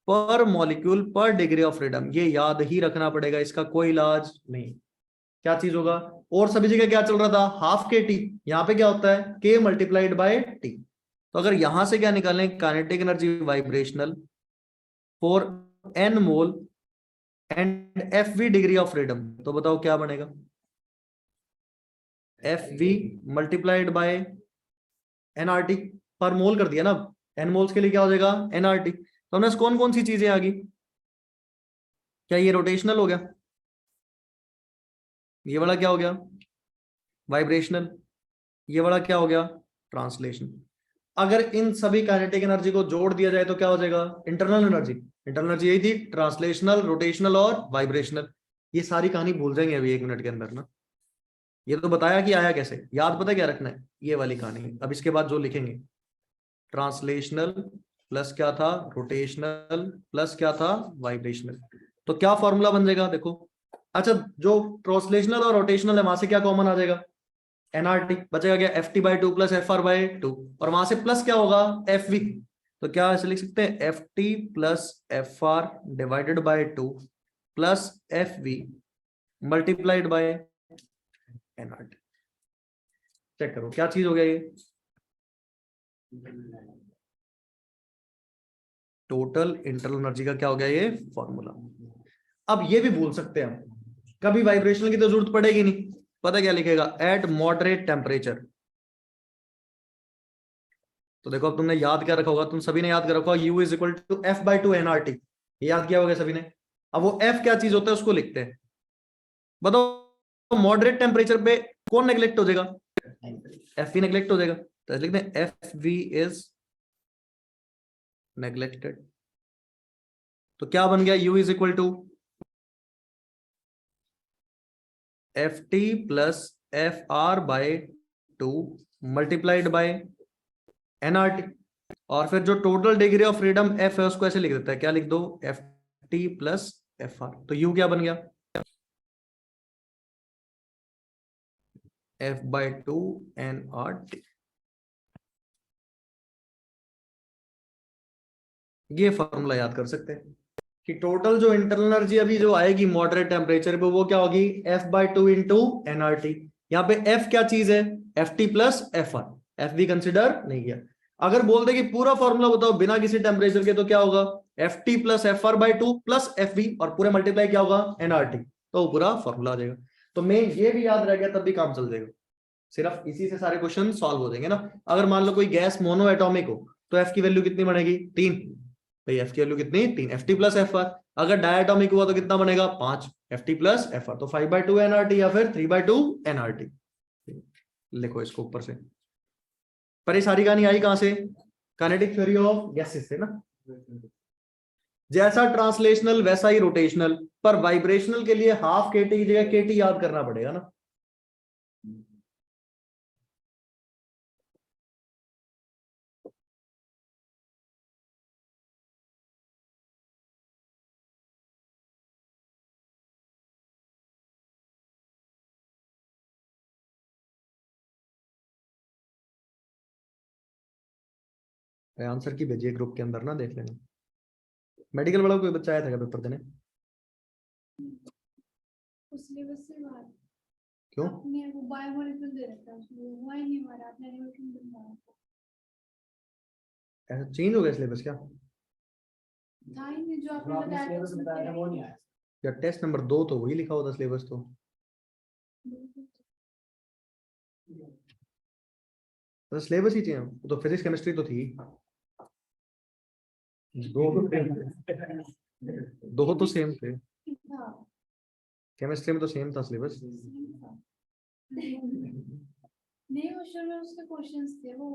पर मॉलिक्यूल पर डिग्री ऑफ फ्रीडम, ये याद ही रखना पड़ेगा, इसका कोई इलाज नहीं। क्या चीज होगा? और सभी जगह क्या चल रहा था? Half KT। यहां पे क्या होता है? K multiplied by T। तो अगर यहां से क्या निकालें? Kinetic energy vibrational for N mole and FV degree of freedom, तो बताओ क्या बनेगा? FV multiplied by NRT। पर मोल कर दिया ना, N मोल्स के लिए क्या हो जाएगा? NRT। तो हमने कौन कौन सी चीजें आ गई? क्या ये रोटेशनल हो गया? ये वाला क्या हो गया? वाइब्रेशनल। ये वाला क्या हो गया? ट्रांसलेशन। अगर इन सभी काइनेटिक एनर्जी को जोड़ दिया जाए तो क्या हो जाएगा? Internal energy. इंटरनल एनर्जी यही थी, ट्रांसलेशनल, रोटेशनल और वाइब्रेशनल। ये सारी कहानी भूल जाएंगे अभी 1 मिनट के अंदर ना। ये तो बताया कि आया कैसे, याद पता क्या रखना है? ये वाली कहानी। अब इसके बाद जो लिखेंगे, ट्रांसलेशनल प्लस क्या था? रोटेशनल प्लस क्या था? वाइब्रेशनल। तो क्या फॉर्मूला बन जाएगा देखो। अच्छा, जो ट्रांसलेशनल और रोटेशनल है वहां से क्या कॉमन आ जाएगा? NRT बचेगा क्या? FT/2 प्लस FR/2, और वहां से प्लस क्या होगा? FV। तो क्या ऐसे लिख सकते हैं? FT plus FR divided by 2 plus FV multiplied by NRT। Check करो क्या चीज हो गया ये? टोटल इंटरनल एनर्जी का क्या हो गया ये? फॉर्मूला। अब ये भी भूल सकते हैं हम, कभी वाइब्रेशनल की तो जरूरत पड़ेगी नहीं। पता क्या लिखेगा? Eight moderate temperature. तो देखो अब तुमने याद क्या रखा होगा? तुम सभी ने याद कर रखा होगा U is equal to F/2 NRT। ये याद किया होगा सभी ने। अब वो F क्या चीज होता है उसको लिखते हैं। बताओ मॉडरेट टेम्परेचर पे कौन नेग्लेक्ट हो जाएगा? एफ वी नेग्लेक्ट हो जाएगा, तो लिखते हैं एफ वी इज नेग्लेक्टेड। तो क्या बन गया, u is equal to F T plus F R by 2 multiplied by N R T. और फिर जो total degree of freedom F है उसको ऐसे लिख देता है, क्या लिख दो, F T plus F R. तो u क्या बन गया, F by 2 N R T. ये फॉर्मूला याद कर सकते हैं कि टोटल जो इंटरनल एनर्जी अभी जो आएगी मॉडरेट टेम्परेचर पे वो क्या होगी, एफ बाय 2 इंटू एनआरटी। यहाँ पे एफ क्या चीज है, F T plus F R. F भी कंसिडर नहीं किया। अगर बोल दे कि पूरा फॉर्मूला बताओ बिना किसी टेम्परेचर के, तो क्या होगा, F T plus F R by 2 plus F V और पूरे मल्टीप्लाई क्या होगा, एनआरटी। तो पूरा फॉर्मूला आ जाएगा। तो मैं ये भी याद रह गया तब भी काम चल जाएगा, सिर्फ इसी से सारे क्वेश्चन सॉल्व हो जाएंगे ना। अगर मान लो कोई गैस मोनो एटॉमिक हो तो एफ की वैल्यू कितनी बनेगी, 3। भाई एफ की वैल्यू कितनी, 3, F T plus F are. अगर डायटोमिक हुआ तो कितना बनेगा, 5, F T plus F R. तो 5/2 एनआरटी या फिर 3/2 एनआरटी। लिखो इसको ऊपर से। पर ये सारी कहानी आई कहां से, काइनेटिक थ्योरी ऑफ गैसेस से ना। जैसा ट्रांसलेशनल वैसा ही रोटेशनल, पर वाइब्रेशनल के लिए हाफ केटी की जगह केटी याद करना पड़ेगा ना। आंसर की भेजिए ग्रुप के अंदर ना, देख लेना। मेडिकल वाला कोई बच्चा आया था क्या पेपर देने, क्यों, आपने वो बायोमोलिक्यूल दे रखा है उसमें, वो हुआ ही नहीं हमारा, आपने एनिमल किंगडम का ऐसा चेंज हो गया सिलेबस क्या, था ही नहीं, जो आपने बताया था वो नहीं आया। या टेस्ट नंबर 2 तो वही लिखा होता सिलेबस तो। तो सिलेबस ही चेंज, तो फिजिक्स केमिस्ट्री तो थी, दो तो सेम थे। केमिस्ट्री में तो सेम था सिलेबस। नहीं वो शुरू में उसके क्वेश्चंस थे वो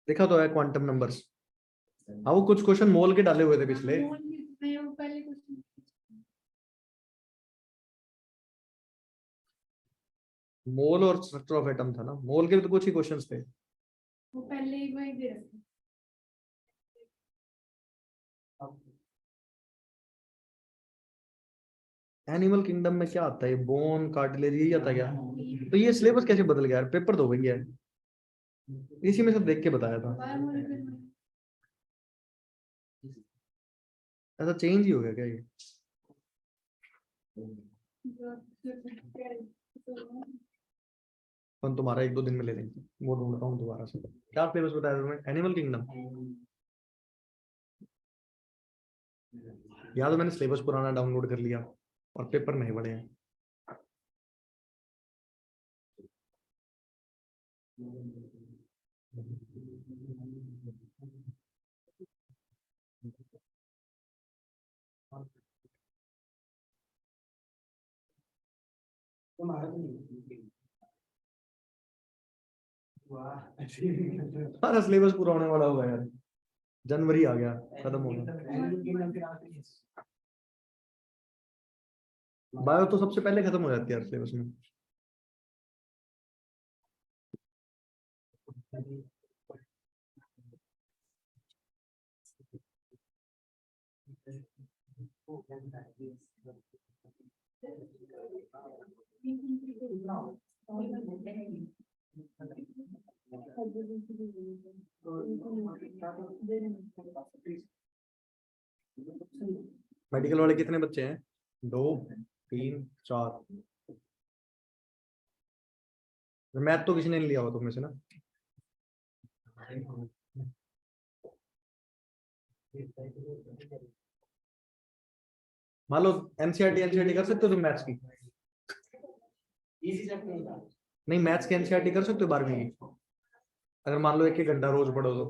देखा तो है क्वांटम नंबर्स। हाँ वो कुछ क्वेश्चन मोल के डाले हुए थे पिछले। मैं वो पहले क्वेश्चन मोल और स्ट्रक्चर ऑफ एटम था ना, मोल के भी तो कुछ ही क्वेश्चंस थे। वो पहले ही वही दे रखे। एनिमल किंगडम में क्या आता है, बोन कार्टिलेज यही आता है क्या, तो ये सिलेबस कैसे बदल गया यार, पेपर तो वही है, इसी में सब देख के बताया था। ऐसा चेंज ही हो गया क्या ये, अपन तुम्हारा 1-2 दिन में ले लेंगे, वो ढूंढता हूँ दोबारा से। क्या सिलेबस बताया तुम्हें, एनिमल किंगडम, याद है मैंने सिलेबस पुराना डाउनलोड कर लिया और पेपर नहीं पढ़े हैं। हमारा सिलेबस पूरा होने वाला होगा यार, जनवरी आ गया, खत्म हो गया। बायो तो सबसे पहले खत्म हो जाती है यार सिलेबस में। मेडिकल वाले कितने बच्चे हैं, 2, 3, 4। मैथ तो किसी ने नहीं लिया हुआ तुम में से ना, मान लो एनसीईआरटी एनसीईआरटी कर सकते हो तुम मैथ्स की, नहीं मैथ्स की एनसीईआरटी कर सकते हो 12वीं की, अगर मान लो 1-1 घंटा रोज पढ़ो तो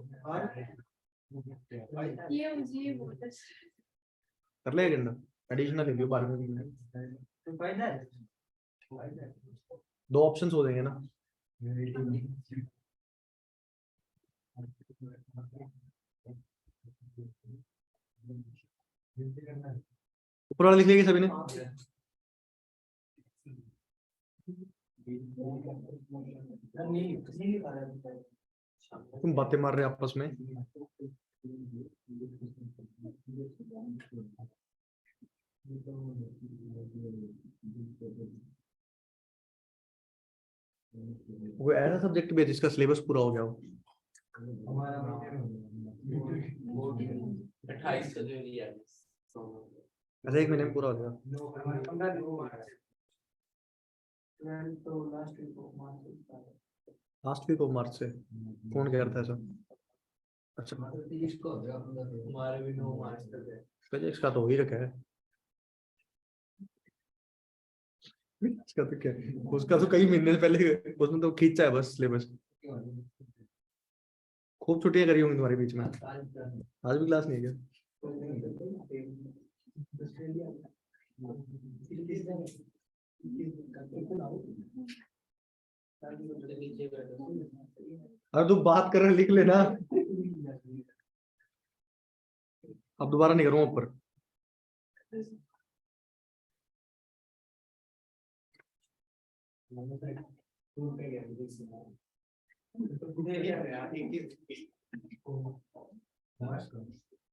कर लेगा घंटा एडिशनल ले लियो 12वीं में। दो ऑप्शंस हो जाएंगे ना। ऊपर वाला लिख लिया सभी ने? तुम बातें मार रहे हो आपस में। वो ऐसा सब्जेक्ट भी है जिसका सिलेबस पूरा हो गया हो। 28 का जो लिया है। ऐसा 1 महीने में पूरा हो जाएगा। लास्ट वीक ऑफ मार्च से कौन कह रहा था ऐसा? अच्छा, हमारे भी 9 मार्च तक है। फिजिक्स का तो हो ही रखा है। उसका तो क्या, उसका तो कई महीने पहले उसने तो खींचा है बस सिलेबस। खूब छुट्टियां करी होंगी तुम्हारे बीच में। आज भी क्लास नहीं है क्या? अरे तू बात कर रहे लिख लेना। अब दोबारा नहीं करूँगा ऊपर।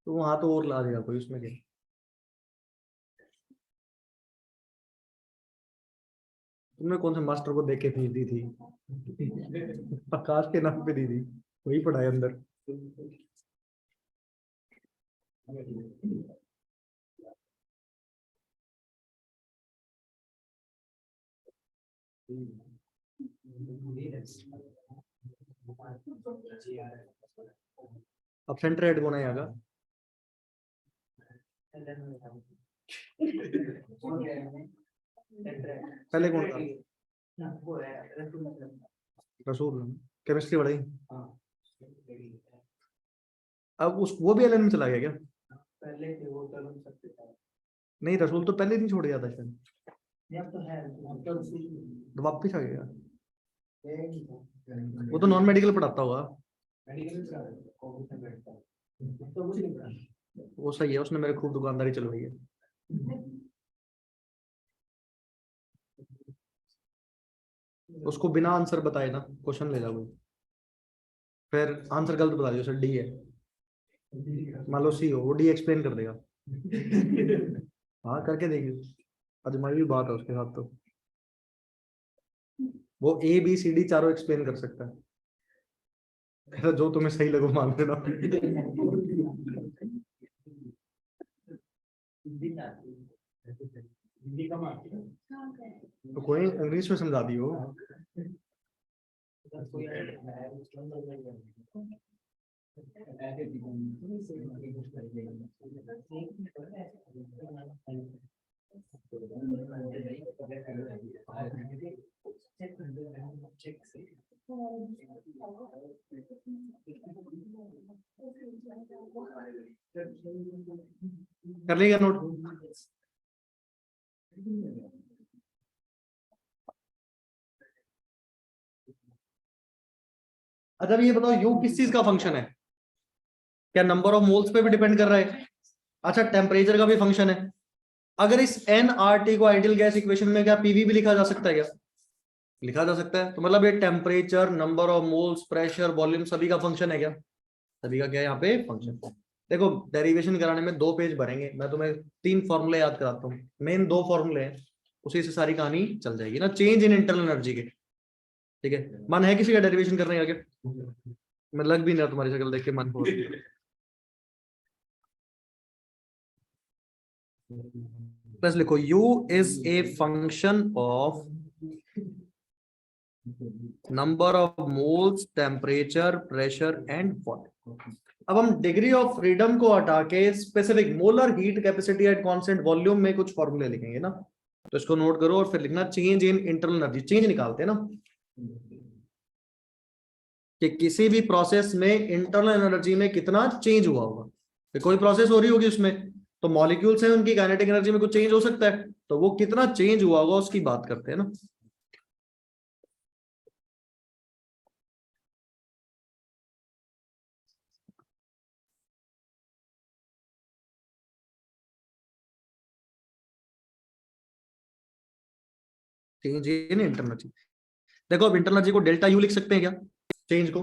तो वहां तो और ला देगा कोई, उसमें क्या। तुमने कौन से मास्टर को देख के फीस दी थी? आकाश के नाम पे दी थी, वही पढ़ाए अंदर। अब सेंटर हेड कौन है यहाँ का? पहले कौन था? रसूल। केमिस्ट्री पढ़ाई। अब उस वो भी एलएन में चला गया क्या? पहले थे वो तरुण सकते थे। नहीं, रसूल तो पहले नहीं छोड़ गया था शायद। तो है तो वापिस आ गया। वो तो नॉन मेडिकल पढ़ाता होगा। वो सही है, उसने मेरे खूब दुकानदारी चलवाई है। उसको बिना आंसर बताए ना क्वेश्चन ले जाओ, फिर आंसर गलत बता दियो, सर डी है, मान लो सी हो, वो डी एक्सप्लेन कर देगा। हाँ करके देखिए, अजमाई भी बात है उसके साथ। तो वो ए बी सी डी चारों एक्सप्लेन कर सकता है। ऐसा जो तुम्हें सही लगो मान लेना। तो कोई इंग्लिश में समझा दियो। कर लेगा नोट। अच्छा ये बताओ, यू किस चीज का फंक्शन है? क्या नंबर ऑफ मोल्स पे भी डिपेंड कर रहा है? अच्छा, टेम्परेचर का भी फंक्शन है। अगर इस nRT को आइडियल गैस इक्वेशन में क्या पीवी भी लिखा जा सकता है क्या? लिखा जा सकता है। तो मतलब ये temperature, number of moles, pressure, volume सभी का फंक्शन है क्या? सभी का क्या है यहाँ पे फंक्शन। देखो डेरिवेशन कराने में 2 पेज भरेंगे, मैं तुम्हें 3 फॉर्मूले याद कराता हूँ। मेन 2 फॉर्मूले हैं, उसी से सारी कहानी चल जाएगी ना। चेंज इन इंटरनल एनर्जी के, ठीक है। मन है किसी का डेरिवेशन करने का? मैं लग भी नहीं रहा तुम्हारी शक्ल देख के मन हो। प्लस लिखो, u is a function of number of moles, temperature, pressure and water. अब हम डिग्री ऑफ फ्रीडम को हटा के specific molar heat capacity at constant volume में कुछ फॉर्मूले लिखेंगे ना। तो इसको नोट करो और फिर लिखना change in internal energy. Change निकालते हैं ना कि किसी भी प्रोसेस में इंटरनल एनर्जी में कितना चेंज हुआ होगा। तो कोई प्रोसेस हो रही होगी उसमें, तो मॉलिक्यूल्स हैं, उनकी काइनेटिक एनर्जी में कुछ चेंज हो सकता है, तो वो कितना चेंज हुआ होगा उसकी बात करते हैं ना। Change in internal energy. देखो अब इंटरनल एनर्जी को डेल्टा यू लिख सकते हैं क्या, चेंज को,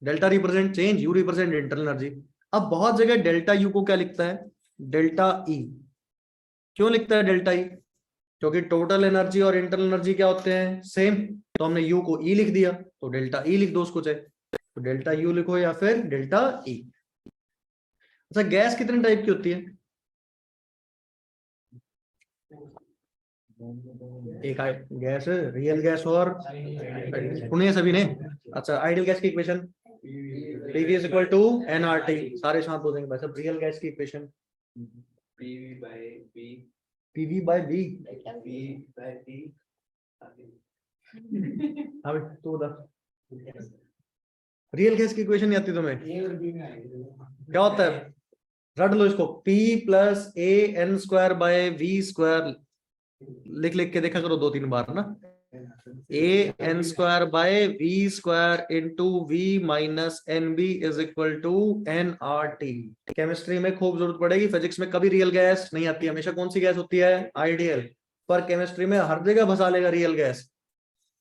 delta represent change, you represent internal energy. अब बहुत जगह डेल्टा यू को क्या लिखता है, डेल्टा ई। क्यों लिखता है डेल्टा ई, क्योंकि टोटल एनर्जी और इंटरनल एनर्जी क्या होते हैं, सेम। तो हमने यू को ई लिख दिया, तो डेल्टा ई लिख दो उसको चाहे, तो डेल्टा यू लिखो या फिर डेल्टा ई। अच्छा गैस कितने टाइप की होती है, एक गैस, रियल गैस और सुनिए सभी ने। अच्छा आइडियल गैस की equation PV is equal to NRT, सारे साथ बोलेंगे भाई साहब। रियल गैस की equation PV by B, PV by B. B by T. हाँ तू बता, रियल गैस की इक्वेशन नहीं आती तुम्हें, ए और बी में आएगी। क्या होता है, रट लो इसको, P plus A N square by V square, लिख लिख के देखा करो 2-3 बार ना, A N square by V square into V minus N B is equal to N R T. Chemistry में खूब जरूरत पड़ेगी, फिजिक्स में कभी रियल गैस नहीं आती, हमेशा कौन सी गैस होती है, आइडियल। पर केमिस्ट्री में हर जगह फंसा लेगा रियल गैस।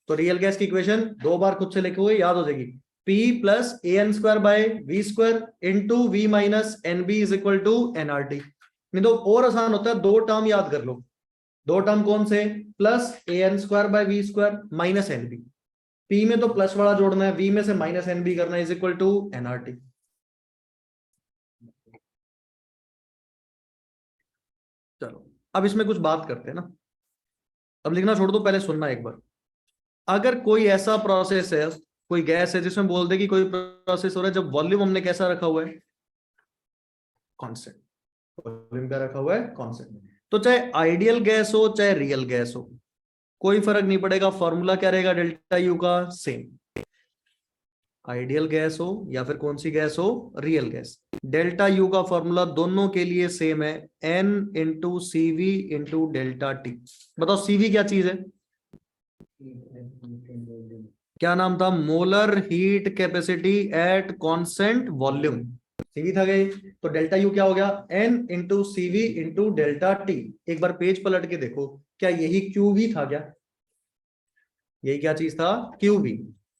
तो रियल गैस की इक्वेशन 2 बार खुद से लिखे हुए याद हो जाएगी, P plus A N square by V square into V minus N B is equal to N R T. नहीं तो और आसान होता है, 2 टर्म याद कर लो, 2 टर्म कौन से, plus A N square by V square minus N B, P में तो प्लस वाला जोड़ना है, वी में से माइनस एन बी करना है, is equal to N R T. चलो अब इसमें कुछ बात करते हैं ना, अब लिखना छोड़ दो, पहले सुनना एक बार। अगर कोई ऐसा प्रोसेस है, कोई गैस है जिसमें बोल दे कि कोई प्रोसेस हो रहा है जब वॉल्यूम हमने कैसा रखा हुआ है, कांस्टेंट, वॉल्यूम क्या रखा हुआ है, कांस्टेंट। तो चाहे आइडियल गैस हो चाहे रियल गैस हो, कोई फर्क नहीं पड़ेगा, फॉर्मूला क्या रहेगा डेल्टा यू का, सेम। आइडियल गैस हो या फिर कौन सी गैस हो, रियल गैस, डेल्टा यू का फॉर्मूला दोनों के लिए सेम है, N into CV into delta T. बताओ सीवी क्या चीज है, क्या नाम था, molar heat capacity at constant volume, CV था गई। तो डेल्टा यू क्या हो गया, N into CV into delta T. एक बार पेज पलट के देखो, क्या यही क्यूवी था क्या, यही क्या चीज था, क्यूवी।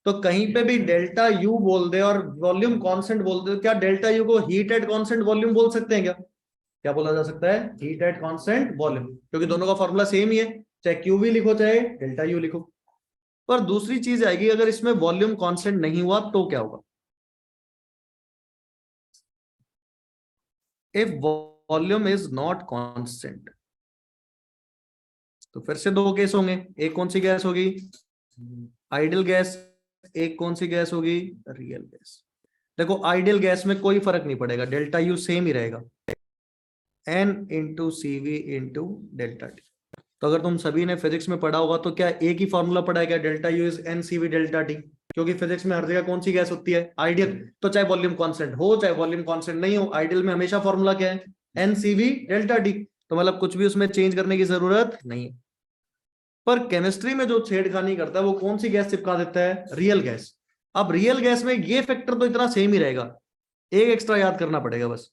तो कहीं पे भी डेल्टा यू बोल दे और वॉल्यूम कांस्टेंट बोल दे, क्या डेल्टा यू को हीट एट कांस्टेंट वॉल्यूम बोल सकते हैं क्या, क्या बोला जा सकता है, हीट एट कांस्टेंट वॉल्यूम, क्योंकि दोनों का फॉर्मूला सेम ही है, चाहे क्यूवी लिखो चाहे डेल्टा यू लिखो। पर दूसरी चीज आएगी, अगर इसमें वॉल्यूम कांस्टेंट नहीं हुआ तो क्या होगा, if volume is not constant, तो फिर से 2 केस होंगे, एक कौन सी गैस होगी, आइडियल गैस, एक कौन सी गैस होगी, रियल गैस। देखो आइडियल गैस में कोई फर्क नहीं पड़ेगा, डेल्टा यू सेम ही रहेगा, N into CV into delta T. तो अगर तुम सभी ने फिजिक्स में पढ़ा होगा तो क्या एक ही फॉर्मूला पढ़ा है क्या, delta U is an CV delta T, क्योंकि फिजिक्स में हर जगह कौन सी गैस होती है, आइडियल। तो चाहे वॉल्यूम कांस्टेंट हो चाहे वॉल्यूम कांस्टेंट नहीं हो, आइडियल में हमेशा फॉर्मूला क्या है, एन सीवी डेल्टा टी। तो मतलब कुछ भी उसमें चेंज करने की जरूरत नहीं है। पर केमिस्ट्री में जो छेड़खानी करता है वो कौन सी गैस चिपका देता है, रियल गैस। अब रियल गैस में ये फैक्टर तो इतना सेम ही रहेगा, एक एक्स्ट्रा याद करना पड़ेगा बस,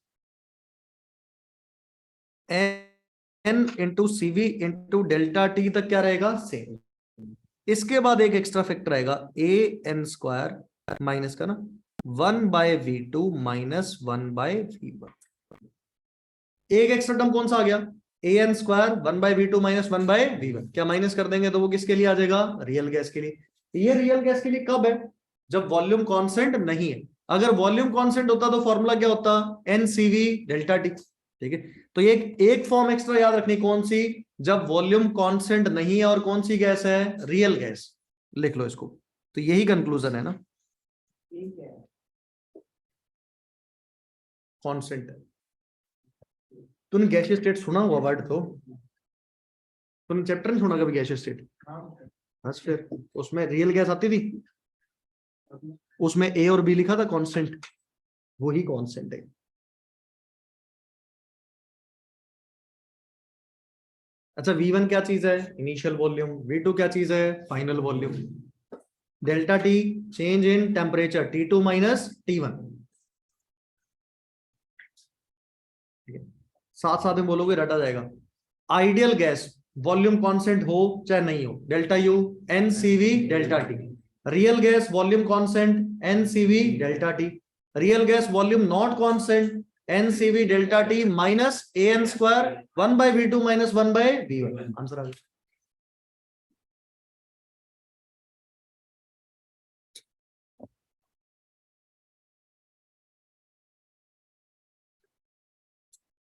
N into CV into delta T तक क्या रहेगा, सेम। इसके बाद एक एक्स्ट्रा फैक्टर आएगा, ए एन स्क्वायर माइनस का ना 1/v2 माइनस 1/v1। एक एक्स्ट्रा टर्म कौन सा आ गया, ए N square 1/v2 minus 1/v1, क्या माइनस कर देंगे तो वो किसके लिए आ जाएगा, रियल गैस के लिए। ये रियल गैस के लिए कब है, जब वॉल्यूम कांस्टेंट नहीं है। अगर वॉल्यूम कांस्टेंट होता तो फॉर्मूला क्या होता, एन सीवी डेल्टा टी, ठीक है। तो ये एक फॉर्म एक्स्ट्रा याद रखनी, कौन सी, जब वॉल्यूम कांस्टेंट नहीं है और कौन सी गैस है, रियल गैस, लिख लो इसको। तो यही कंक्लूजन है ना, ठीक है, कांस्टेंट है। तूने गैसियस स्टेट सुना हुआ वर्ड, तो तूने चैप्टर नहीं सुना कभी गैसियस स्टेट, बस फिर उसमें रियल गैस आती थी, उसमें ए और बी लिखा था कांस्टेंट, वही कांस्टेंट है। अच्छा V1 क्या चीज है, इनिशियल वॉल्यूम, V2 क्या चीज है, final volume, delta T change in temperature T2 minus T1। साथ साथ में बोलोगे रटा जाएगा। आइडियल गैस वॉल्यूम कांस्टेंट हो चाहे नहीं हो, delta U N CV delta T. Real gas volume constant N CV delta T. Real gas volume not constant N CV delta T minus A N square 1/v2 minus 1/v1। Answer आ गया।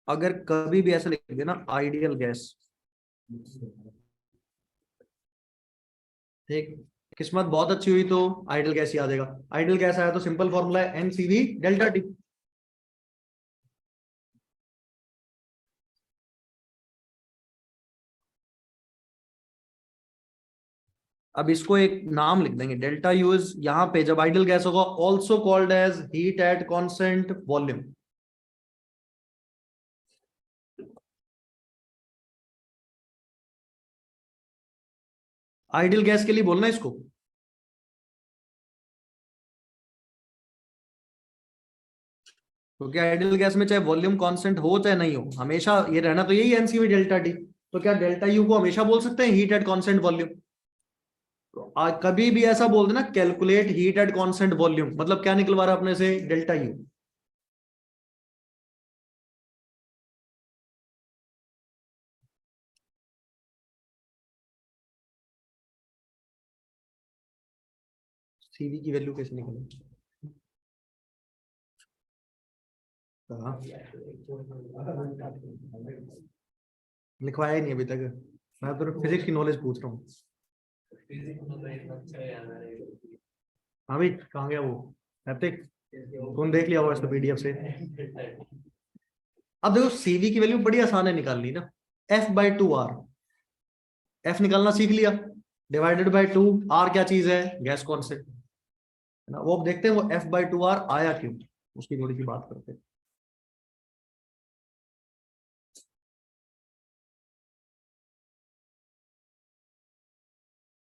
अगर कभी भी ऐसा लिख दिया ना ideal gas, ठीक, किस्मत बहुत अच्छी हुई तो आइडियल गैस ही आ जाएगा। आइडियल गैस आया तो सिंपल फॉर्मूला है एन सीवी डेल्टा टी। अब इसको एक नाम लिख देंगे, डेल्टा यूज यहां पे जब आइडियल गैस होगा also called as heat at constant volume. Ideal gas के लिए बोलना इसको, क्योंकि आइडियल गैस में चाहे वॉल्यूम कांस्टेंट हो चाहे नहीं हो, हमेशा ये रहना तो यही एनसीवी डेल्टा टी। तो क्या डेल्टा यू को हमेशा बोल सकते हैं हीट एट कांस्टेंट वॉल्यूम? तो कभी भी ऐसा बोल देना calculate heat at constant volume, मतलब क्या निकलवा रहा है अपने से, डेल्टा यू। सीवी की वैल्यू कैसे निकलेगी? हाँ, लिखवाया ही नहीं अभी तक। मैं तो फिजिक्स की नॉलेज पूछ रहा हूँ। हाँ भाई, कहाँ गया वो हैप्टिक? कौन देख लिया होगा इसको पीडीएफ से। अब देखो सीवी की वैल्यू बड़ी आसान है निकालनी ना, F/2R। एफ निकालना सीख लिया, डिवाइडेड बाय 2। आर क्या चीज है, गैस कांस्टेंट है ना। वो अब देखते हैं वो F/2R आया क्यों, उसकी थोड़ी सी बात करते हैं।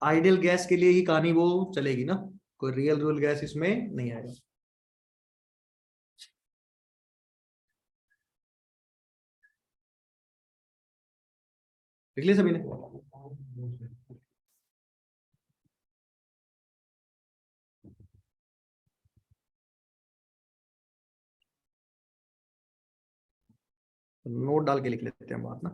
आइडियल गैस के लिए ही कहानी वो चलेगी ना, कोई रियल रूल गैस इसमें नहीं आएगा। देख लिया सभी ने? नोट डाल के लिख लेते हैं बात ना।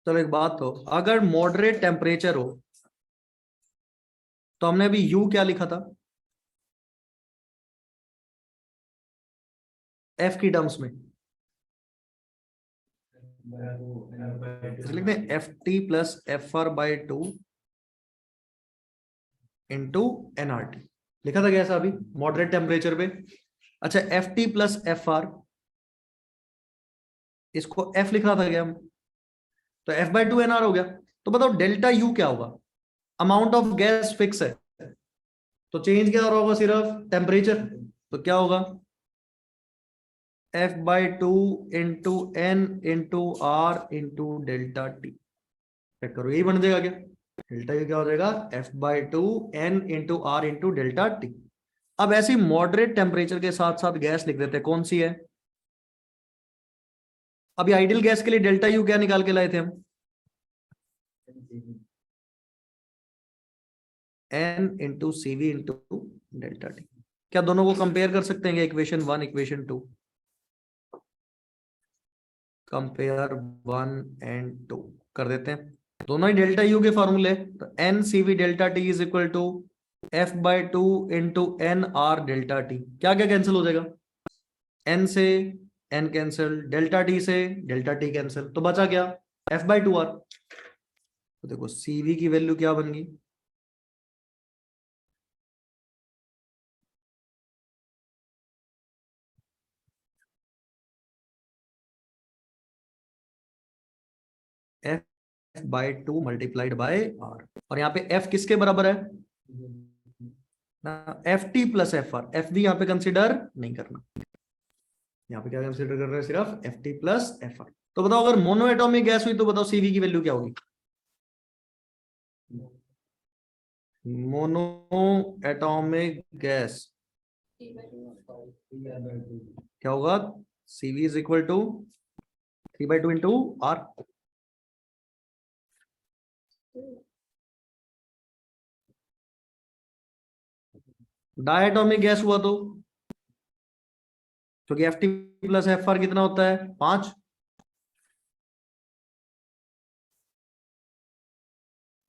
चलो एक बात, तो अगर मॉडरेट टेम्परेचर हो तो हमने अभी यू क्या लिखा था एफ की टर्म्स में, लिखते हैं F T plus F R by 2 into N R T. लिखा था कैसा अभी मॉडरेट टेम्परेचर पे? अच्छा, F T plus F R, इसको एफ लिखना था क्या हम, तो F/2 NR हो गया। तो बताओ डेल्टा यू क्या होगा? अमाउंट ऑफ गैस फिक्स है तो चेंज क्या हो रहा होगा, सिर्फ टेम्परेचर। तो क्या होगा F/2 into N into R into delta T. Check करो यही बन जाएगा क्या, डेल्टा यू क्या हो जाएगा F/2 N into R into delta T. अब ऐसी मॉडरेट टेम्परेचर के साथ साथ गैस लिख देते हैं, कौन सी है? अभी आइडियल गैस के लिए डेल्टा यू क्या निकाल के लाए थे हम, N into CV into delta T. क्या दोनों को कंपेयर कर सकते हैं इक्वेशन 1 इक्वेशन 2? कंपेयर 1 एंड 2 कर देते हैं, दोनों ही डेल्टा यू के फॉर्मूले। तो N CV delta T is equal to F/2 into N R delta T. क्या क्या कैंसिल हो जाएगा, एन से एन कैंसिल, डेल्टा टी से डेल्टा टी कैंसिल, तो बचा क्या F/2R। तो देखो सीवी की वैल्यू क्या बन गई, F/2 मल्टीप्लाइड बाय आर। और यहाँ पे F किसके बराबर है ना, Ft plus F R. F भी यहाँ पे कंसिडर नहीं करना, यहाँ पे क्या कंसिडर कर रहे हैं, सिर्फ Ft प्लस एफ आर। तो बताओ अगर मोनो एटॉमिक गैस हुई तो बताओ सीवी की वैल्यू क्या होगी? मोनो एटॉमिक गैस क्या होगा? CV is equal to 3/2 into R. Diatomic gas हुआ तो क्योंकि Ft प्लस Fr कितना होता है? 5।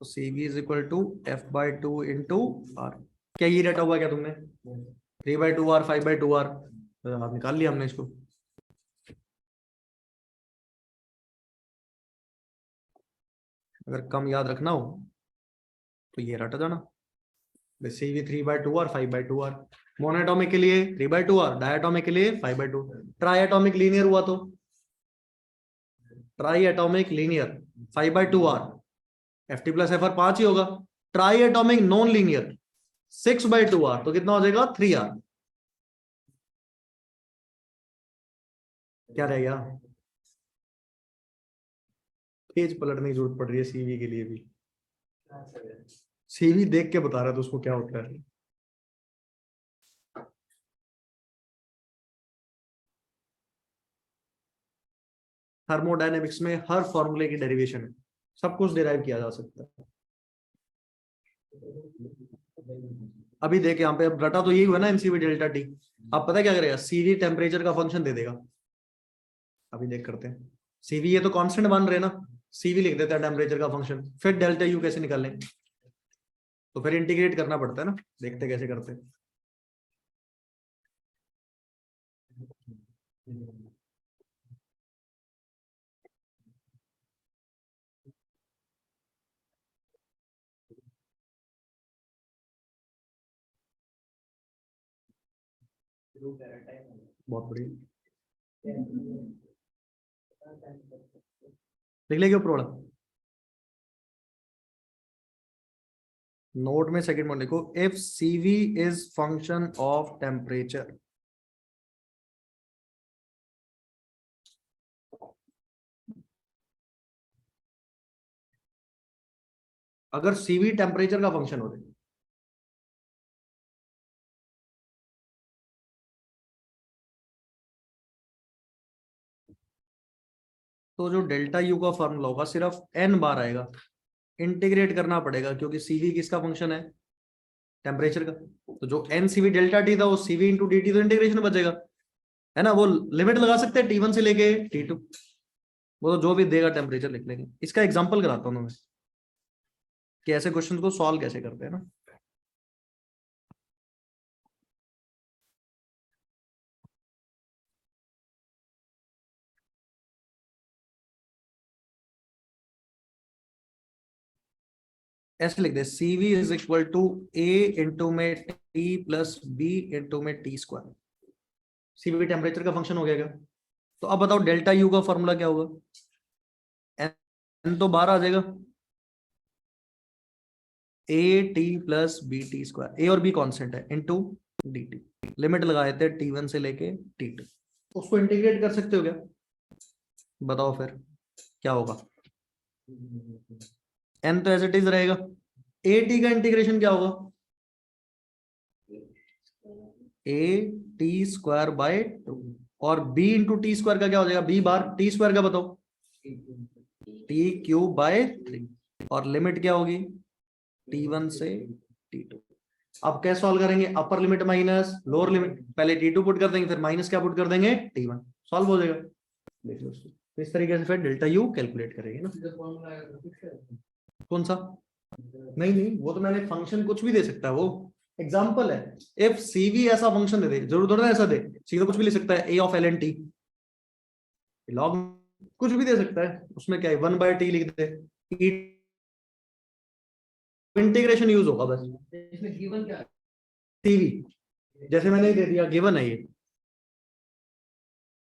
तो CV is equal to F/2 into R. क्या ये रटा हुआ क्या तुमने? 3/2 आर 5/2 आर आप निकाल लिया हमने इसको। अगर कम याद रखना हो तो ये रटा जाना। CV 3/2 are 5/2 are. मोनोएटॉमिक के लिए 3/2 आर, डायटोमिक के लिए 5/2। ट्राइएटॉमिक लीनियर हुआ तो triatomic linear 5/2 R. Ft plus Fr 5 ही होगा। ट्राइएटॉमिक नॉन लीनियर 6/2 आर तो कितना हो जाएगा? 3 आर। क्या रहेगा? पेज पलटने की जरूरत पड़ रही है CV के लिए भी। CV देख के बता रहा था उसको क्या होता है। थर्मोडायनेमिक्स में हर फॉर्मूले की डेरिवेशन है, सब कुछ डिराइव किया जा सकता है। अभी देख यहाँ पे, अब रटा तो यही हुआ ना MCV डेल्टा टी। अब पता है क्या करेगा? CV टेम्परेचर का फंक्शन दे देगा। अभी देख करते हैं। CV ये तो कांस्टेंट मान रहे हैं ना, CV लिख देता है टेम्परेचर का फंक्शन, फिर डेल्टा यू कैसे निकालें? तो फिर इंटीग्रेट करना पड़ता है ना, देखते कैसे करते हैं। बहुत बढ़िया, लिख लेंगे ऊपर वाला। नोट में सेकंड वन लिखो, if CV is function of temperature. अगर CV टेम्परेचर का फंक्शन हो जाए तो जो डेल्टा यू का फॉर्मूला होगा सिर्फ n बार आएगा। इंटीग्रेट करना पड़ेगा क्योंकि CV किसका फंक्शन है? टेम्परेचर का। तो जो NCV डेल्टा टी था वो CV इंटू डी टी, तो इंटीग्रेशन बचेगा, है ना? वो लिमिट लगा सकते हैं T1 से लेके T2। वो तो जो भी देगा टेम्परेचर लिख लेंगे। इसका एग्जांपल कराता हूँ मैं कि ऐसे क्वेश्चन को सॉल्व कैसे करते हैं ना। ऐसे लिख दे, CV is equal to A into में T प्लस B इंटू में T स्क्वायर। CV टेम्परेचर का फंक्शन हो गया क्या? तो अब बताओ डेल्टा यू का फॉर्मूला क्या होगा? n तो 12 आ जाएगा, A T plus BT square, A और B कॉन्स्टेंट है, इंटू DT। लिमिट लगाए थे T1 से लेके T2। उसको इंटीग्रेट कर सकते हो क्या? बताओ फिर क्या होगा? n तो एज इट इज रहेगा। AT का इंटीग्रेशन क्या होगा? AT square by 2। और B इंटू टी स्क्वायर का क्या हो जाएगा? B बार टी स्क्वायर का बताओ। T³ bye 3। और लिमिट क्या होगी? T1 से T2। अब कैसे सॉल्व करेंगे? Upper limit minus lower limit, पहले T2 पुट कर देंगे, फिर माइनस क्या पुट कर देंगे? T1। सॉल्व हो जाएगा। देख लो उसको। तो इस तरीके से फिर डेल्टा यू कैलकुलेट करेंगे ना। कौन सा? नहीं नहीं, वो तो मैंने फंक्शन कुछ भी दे सकता है, वो एग्जांपल है। इफ CV ऐसा फंक्शन दे दे, जरूर थोड़ा ना ऐसा दे, सीधा कुछ भी लिख सकता है, A ऑफ LNT लॉग, कुछ भी दे सकता है। उसमें क्या है, 1/T लिख दे, इंटीग्रेशन यूज होगा बस। इसमें गिवन क्या है? CV जैसे मैंने दे दिया, गिवन है ये।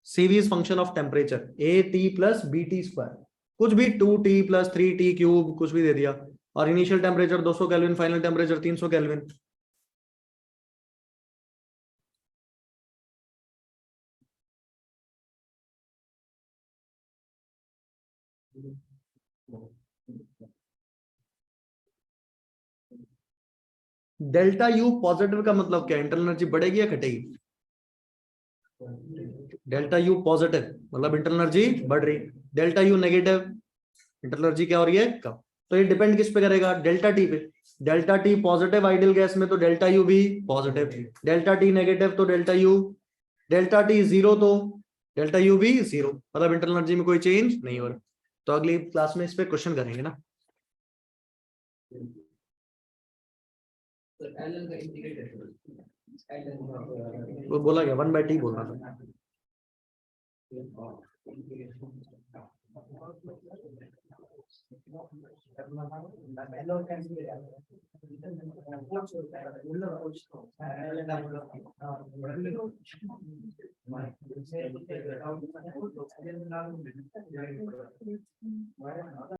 CV is function of temperature AT plus BT square, कुछ भी 2T प्लस 3T क्यूब कुछ भी दे दिया। और initial temperature 200 kelvin, final temperature 300 kelvin. Delta U positive का मतलब क्या है? इंटरनल एनर्जी बढ़ेगी या घटेगी? डेल्टा यू पॉजिटिव मतलब इंटरनल एनर्जी बढ़ रही, delta U negative internal energy क्या हो रही है? कम। तो ये डिपेंड किस पे करेगा? डेल्टा टी पे। Delta T positive ideal gas में तो डेल्टा यू भी पॉजिटिव, डेल्टा टी नेगेटिव तो delta you, delta T zero तो डेल्टा यू भी जीरो, मतलब इंटरनल एनर्जी में कोई चेंज नहीं हो रहा। तो अगली क्लास में इस पे क्वेश्चन करेंगे ना। तो एलन का इंटीग्रेटर वो बोला गया 1/t बोलना था। एलन